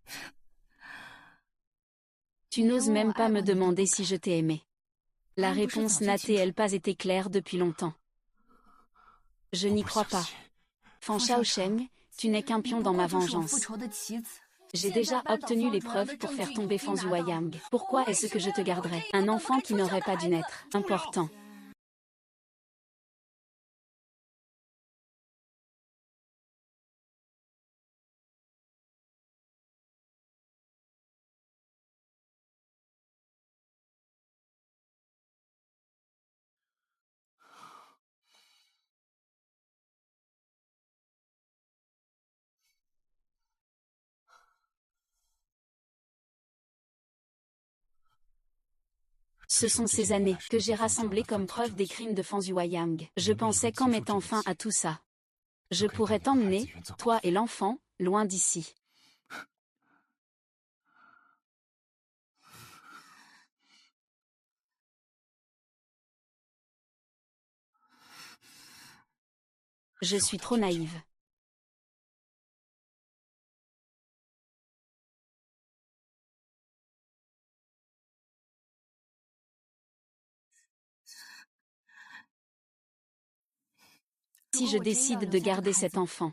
Tu n'oses même pas me demander si je t'ai aimé. La réponse n'a-t-elle pas été claire depuis longtemps? Je n'y crois pas. Fan Shaosheng, tu n'es qu'un pion dans ma vengeance. J'ai déjà obtenu les preuves pour faire tomber Fan Zhuoyang. Pourquoi est-ce que je te garderais? Un enfant qui n'aurait pas dû naître. Important. Ce sont ces années que j'ai rassemblées comme preuve des crimes de Fan Zhuoyang. Je pensais qu'en mettant fin à tout ça, je pourrais t'emmener, toi et l'enfant, loin d'ici. Je suis trop naïve. Si je décide de garder cet enfant,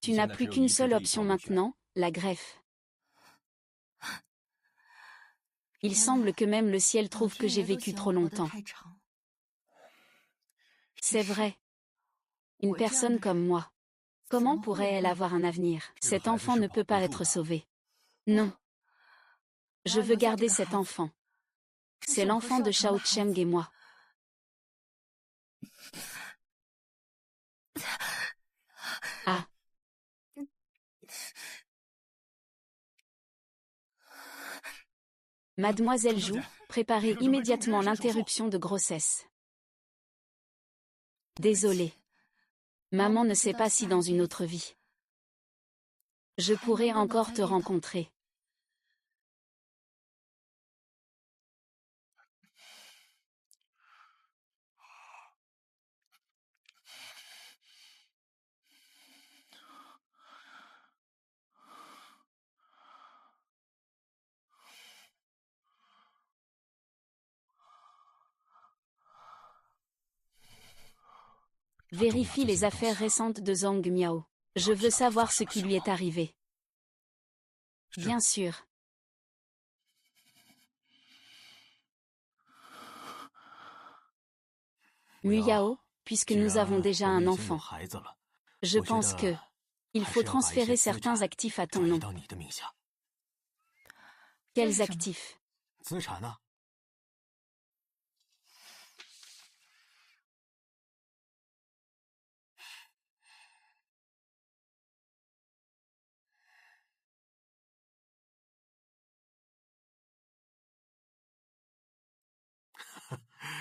tu n'as plus qu'une seule option maintenant, la greffe. Il semble que même le ciel trouve que j'ai vécu trop longtemps. C'est vrai. Une personne comme moi. Comment pourrait-elle avoir un avenir? Cet enfant ne peut pas être sauvé. Non. Je veux garder cet enfant. C'est l'enfant de Shao Cheng et moi. Ah. Mademoiselle Zhu, préparez immédiatement l'interruption de grossesse. Désolée. Maman ne sait pas si dans une autre vie, je pourrais encore te rencontrer. Vérifie les affaires récentes de Zhang Miao. Je veux savoir ce qui lui est arrivé. Bien sûr. Miao, puisque nous avons déjà un enfant, je pense que il faut transférer certains actifs à ton nom. Quels actifs?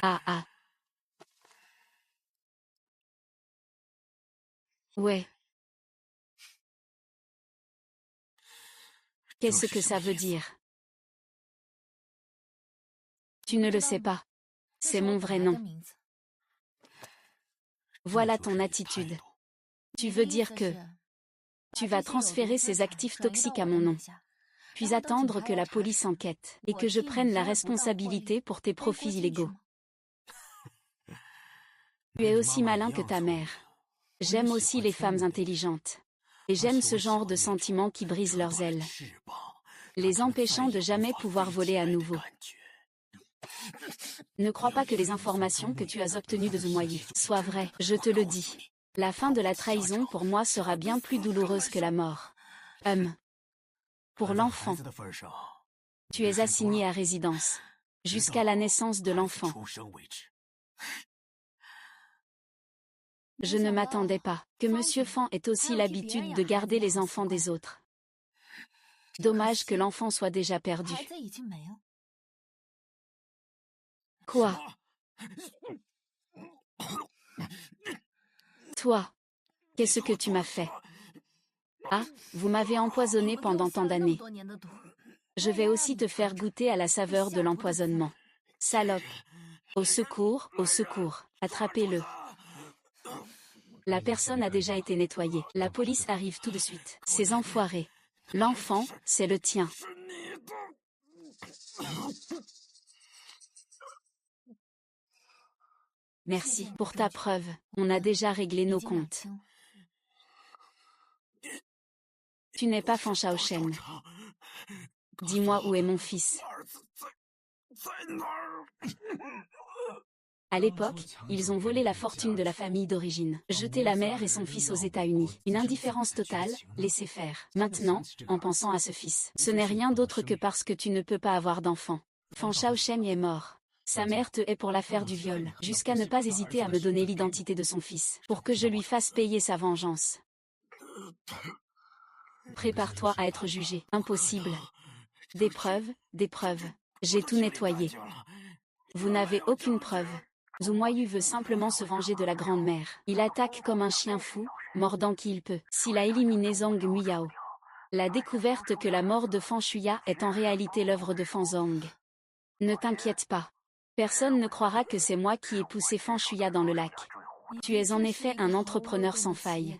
Ah ah. Ouais. Qu'est-ce que ça veut dire? Tu ne le sais pas. C'est mon vrai nom. Voilà ton attitude. Tu veux dire que tu vas transférer ces actifs toxiques à mon nom, puis attendre que la police enquête et que je prenne la responsabilité pour tes profits illégaux. Tu es aussi malin que ta mère. J'aime aussi les femmes intelligentes. Et j'aime ce genre de sentiments qui brisent leurs ailes, les empêchant de jamais pouvoir voler à nouveau. Ne crois pas que les informations que tu as obtenues de Zumoyu soient vraies, je te le dis. La fin de la trahison pour moi sera bien plus douloureuse que la mort. Pour l'enfant, tu es assigné à résidence, jusqu'à la naissance de l'enfant. Je ne m'attendais pas que Monsieur Fan ait aussi l'habitude de garder les enfants des autres. Dommage que l'enfant soit déjà perdu. Quoi? Toi, qu'est-ce que tu m'as fait? Ah, vous m'avez empoisonné pendant tant d'années. Je vais aussi te faire goûter à la saveur de l'empoisonnement. Salope. Au secours, attrapez-le. La personne a déjà été nettoyée. La police arrive tout de suite. Ces enfoirés. L'enfant, c'est le tien. Merci pour ta preuve. On a déjà réglé nos comptes. Tu n'es pas Fan Shaoshen. Dis-moi où est mon fils. À l'époque, ils ont volé la fortune de la famille d'origine, jeté la mère et son fils aux États-Unis. Une indifférence totale, laissez faire. Maintenant, en pensant à ce fils, ce n'est rien d'autre que parce que tu ne peux pas avoir d'enfant. Fan Shaoshen est mort. Sa mère te hait pour l'affaire du viol, jusqu'à ne pas hésiter à me donner l'identité de son fils, pour que je lui fasse payer sa vengeance. Prépare-toi à être jugé. Impossible. Des preuves, des preuves. J'ai tout nettoyé. Vous n'avez aucune preuve. Zumoyu veut simplement se venger de la grande-mère. Il attaque comme un chien fou, mordant qui il peut. S'il a éliminé Zhang Muyao. La découverte que la mort de Fan Shuya est en réalité l'œuvre de Fan Zhang. Ne t'inquiète pas. Personne ne croira que c'est moi qui ai poussé Fan Shuya dans le lac. Tu es en effet un entrepreneur sans faille.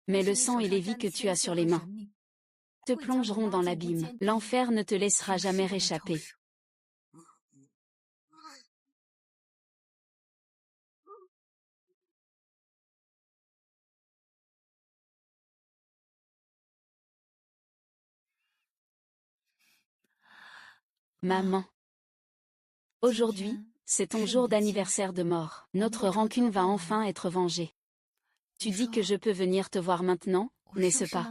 Mais le sang et les vies que tu as sur les mains te plongeront dans l'abîme. L'enfer ne te laissera jamais réchapper. Maman. Aujourd'hui, c'est ton jour d'anniversaire de mort. Notre rancune va enfin être vengée. Tu dis que je peux venir te voir maintenant, n'est-ce pas?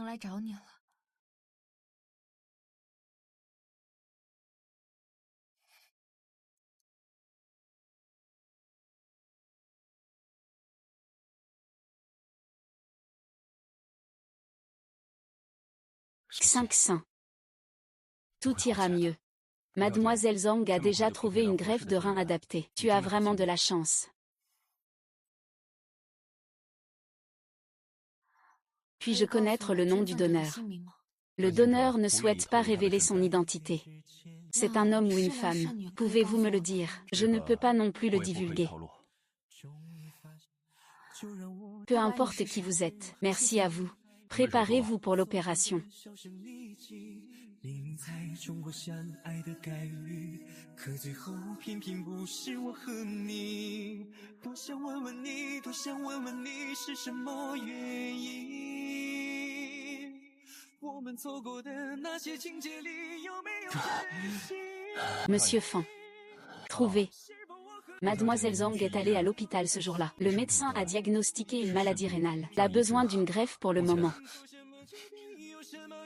Cinq saints. Tout ira mieux. Mademoiselle Zhang a déjà trouvé une greffe de rein adaptée. Tu as vraiment de la chance. Puis-je connaître le nom du donneur? Le donneur ne souhaite pas révéler son identité. C'est un homme ou une femme. Pouvez-vous me le dire? Je ne peux pas non plus le divulguer. Peu importe qui vous êtes. Merci à vous. Préparez-vous pour l'opération. Monsieur Fan. Trouvé. Mademoiselle Zhang est allée à l'hôpital ce jour-là. Le médecin a diagnostiqué une maladie rénale. Elle a besoin d'une greffe pour le moment.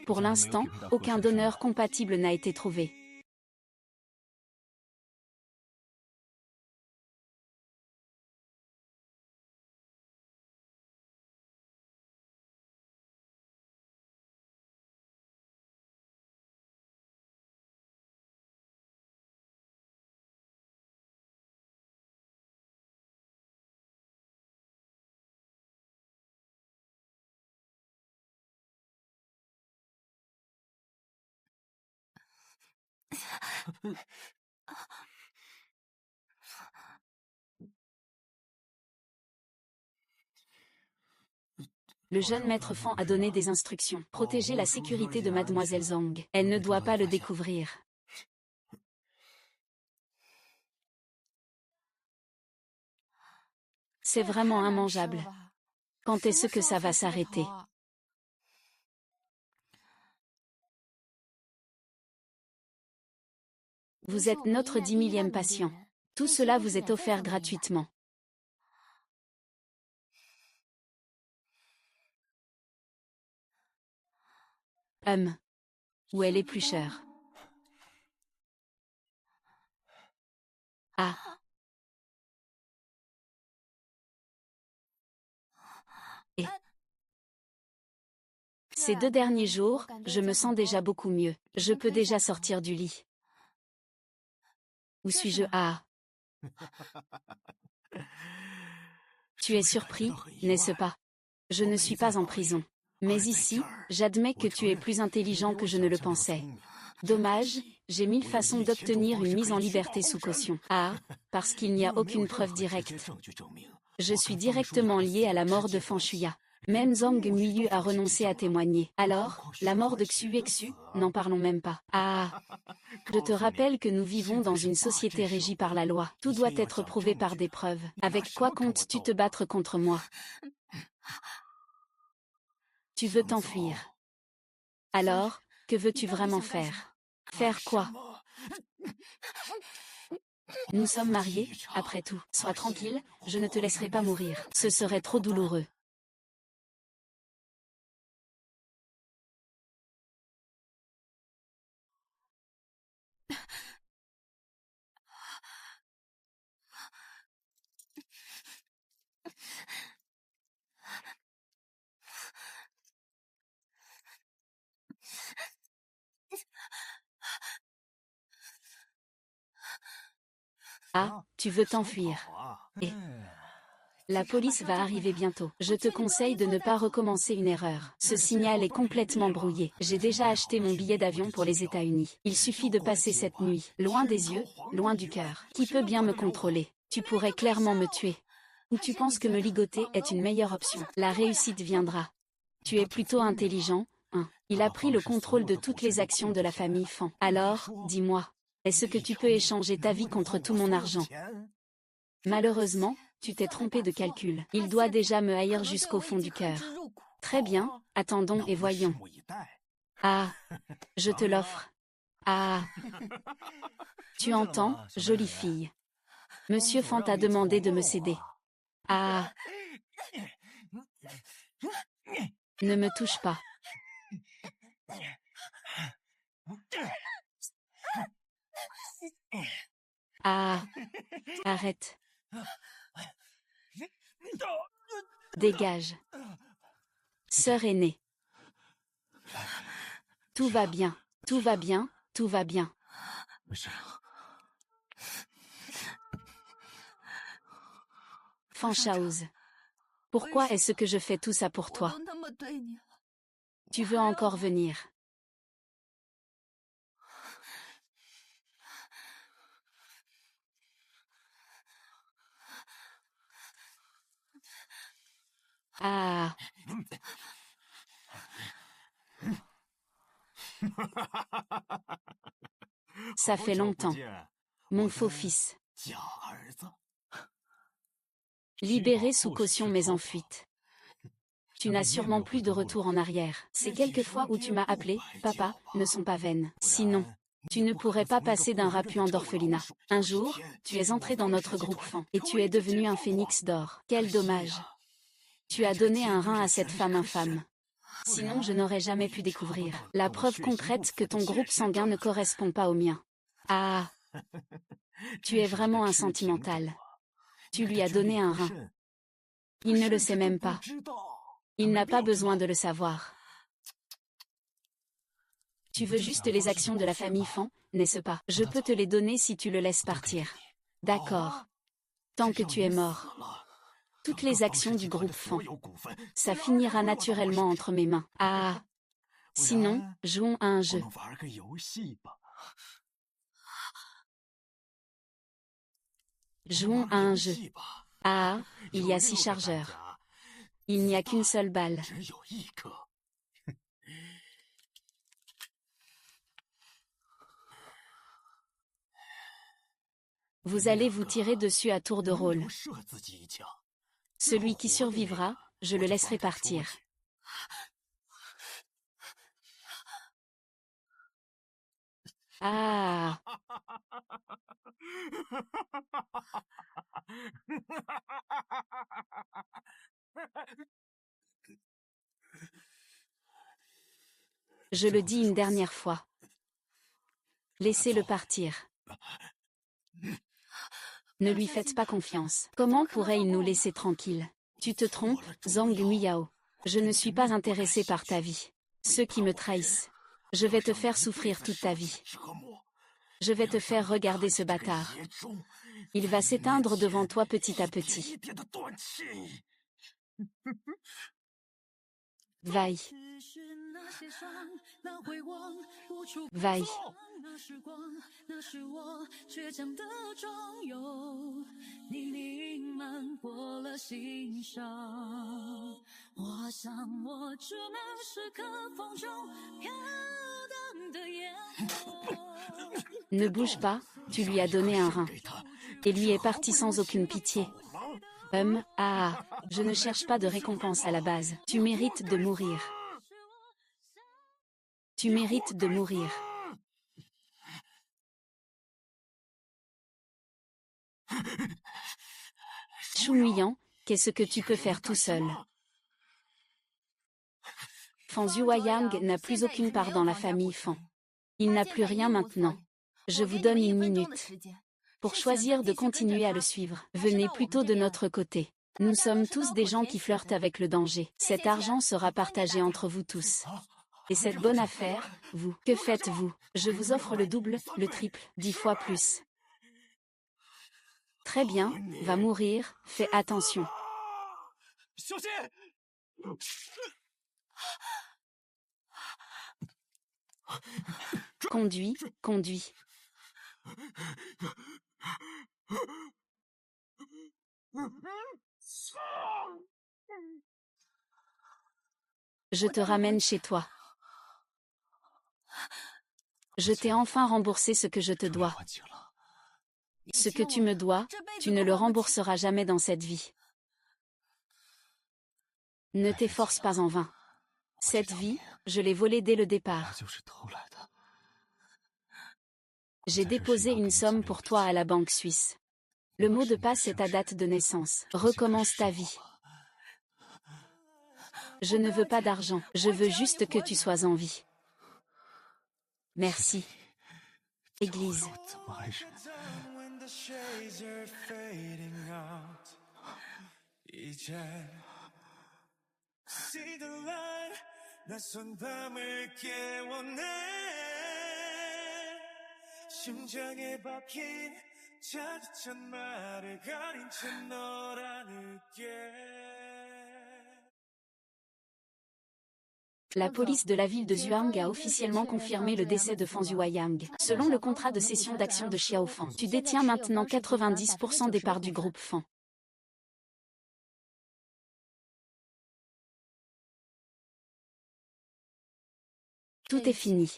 Pour l'instant, aucun donneur compatible n'a été trouvé. Le jeune maître Fan a donné des instructions. Protéger la sécurité de mademoiselle Zhang. Elle ne doit pas le découvrir. C'est vraiment immangeable. Quand est-ce que ça va s'arrêter? Vous êtes notre 10 000e patient. Tout cela vous est offert gratuitement. Où elle est plus chère? Ah. Et ces 2 derniers jours, je me sens déjà beaucoup mieux. Je peux déjà sortir du lit. Où suis-je? Ah. Tu es surpris, n'est-ce pas? Je ne suis pas en prison. Mais ici, j'admets que tu es plus intelligent que je ne le pensais. Dommage, j'ai 1000 façons d'obtenir une mise en liberté sous caution. Ah, parce qu'il n'y a aucune preuve directe. Je suis directement lié à la mort de Fan Shuya. Même Zhang Muiyu a renoncé à témoigner. Alors, la mort de Xuexu, n'en parlons même pas. Ah. Je te rappelle que nous vivons dans une société régie par la loi. Tout doit être prouvé par des preuves. Avec quoi comptes-tu te battre contre moi? Tu veux t'enfuir. Alors, que veux-tu vraiment faire? Faire quoi? Nous sommes mariés, après tout. Sois tranquille, je ne te laisserai pas mourir. Ce serait trop douloureux. Ah, tu veux t'enfuir. Et la police va arriver bientôt. Je te conseille de ne pas recommencer une erreur. Ce signal est complètement brouillé. J'ai déjà acheté mon billet d'avion pour les États-Unis. Il suffit de passer cette nuit, loin des yeux, loin du cœur. Qui peut bien me contrôler? Tu pourrais clairement me tuer. Ou tu penses que me ligoter est une meilleure option? La réussite viendra. Tu es plutôt intelligent, hein. Il a pris le contrôle de toutes les actions de la famille Fan. Alors, dis-moi, est-ce que tu peux échanger ta vie contre tout mon argent? Malheureusement, tu t'es trompé de calcul. Il doit déjà me haïr jusqu'au fond du cœur. Très bien, attendons et voyons. Ah, je te l'offre. Ah. Tu entends, jolie fille. Monsieur Fan t'a demandé de me céder. Ah. Ne me touche pas. Ah. Arrête. Dégage. Sœur aînée. Tout va bien, tout va bien, tout va bien. Fan Shaozi. Pourquoi est-ce que je fais tout ça pour toi? Tu veux encore venir? Ah. Ça fait longtemps. Mon faux fils. Libéré sous caution mais en fuite. Tu n'as sûrement plus de retour en arrière. Ces quelques fois où tu m'as appelé, papa, ne sont pas vaines. Sinon, tu ne pourrais pas passer d'un rapuant d'orphelinat. Un jour, tu es entré dans notre groupe Fan, et tu es devenu un phénix d'or. Quel dommage. Tu as donné un rein à cette femme infâme. Sinon je n'aurais jamais pu découvrir la preuve concrète que ton groupe sanguin ne correspond pas au mien. Ah. Tu es vraiment un sentimental. Tu lui as donné un rein. Il ne le sait même pas. Il n'a pas besoin de le savoir. Tu veux juste les actions de la famille Fan, n'est-ce pas? Je peux te les donner si tu le laisses partir. D'accord. Tant que tu es mort. Toutes les actions du groupe Fan. Ça finira naturellement entre mes mains. Ah. Sinon, jouons à un jeu. Jouons à un jeu. Ah, il y a 6 chargeurs. Il n'y a qu'une seule balle. Vous allez vous tirer dessus à tour de rôle. Celui qui survivra, je le laisserai partir. Ah! Je le dis une dernière fois. Laissez-le partir. Ne lui faites pas confiance. Comment pourrait-il nous laisser tranquilles? Tu te trompes, Zhang Miao. Je ne suis pas intéressé par ta vie. Ceux qui me trahissent. Je vais te faire souffrir toute ta vie. Je vais te faire regarder ce bâtard. Il va s'éteindre devant toi petit à petit. Vaille. Vaille. Ne bouge pas, tu lui as donné un rein. Et lui est parti sans aucune pitié. Je ne cherche pas de récompense à la base. Tu mérites de mourir. Tu mérites de mourir. Chunhuiyan, qu'est-ce que tu peux faire tout seul? Fan Zhuoyang n'a plus aucune part dans la famille Fan. Il n'a plus rien maintenant. Je vous donne 1 minute. Pour choisir de continuer à le suivre, venez plutôt de notre côté. Nous sommes tous des gens qui flirtent avec le danger. Cet argent sera partagé entre vous tous. Et cette bonne affaire, vous, que faites-vous? Je vous offre le double, le triple, 10 fois plus. Très bien, va mourir, fais attention. Conduis, conduis. Je te ramène chez toi. Je t'ai enfin remboursé ce que je te dois. Ce que tu me dois, tu ne le rembourseras jamais dans cette vie. Ne t'efforce pas en vain. Cette vie, je l'ai volée dès le départ. J'ai déposé une somme pour toi à la banque suisse. Le mot de passe est ta date de naissance. Recommence ta vie. Je ne veux pas d'argent, je veux juste que tu sois en vie. Merci. Église. La police de la ville de Zhuang a officiellement confirmé le décès de Fan Zhuoyang. Selon le contrat de cession d'actions de Xiaofan, tu détiens maintenant 90% des parts du groupe Fan. Tout est fini.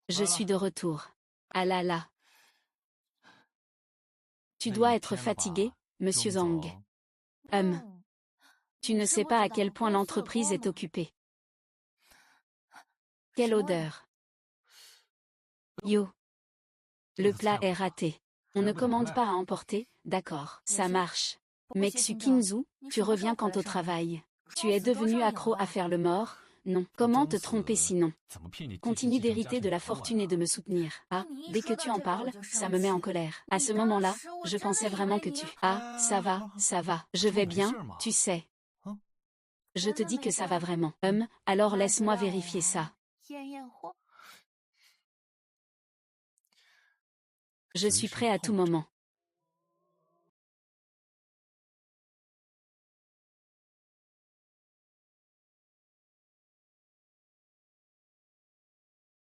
Je suis de retour. Ah là là. Tu dois être fatigué, monsieur Zhang. Tu ne sais pas à quel point l'entreprise est occupée. Quelle odeur. Yo. Le plat est raté. On ne commande pas à emporter, d'accord, ça marche. Mais Xu, tu reviens quant au travail. Tu es devenu accro à faire le mort, non. Comment te tromper sinon? Continue d'hériter de la fortune et de me soutenir. Ah, dès que tu en parles, ça me met en colère. À ce moment-là, je pensais vraiment que tu... Ah, ça va, je vais bien, tu sais. Je te dis que ça va vraiment. Alors laisse-moi vérifier ça. Je suis prêt à tout moment.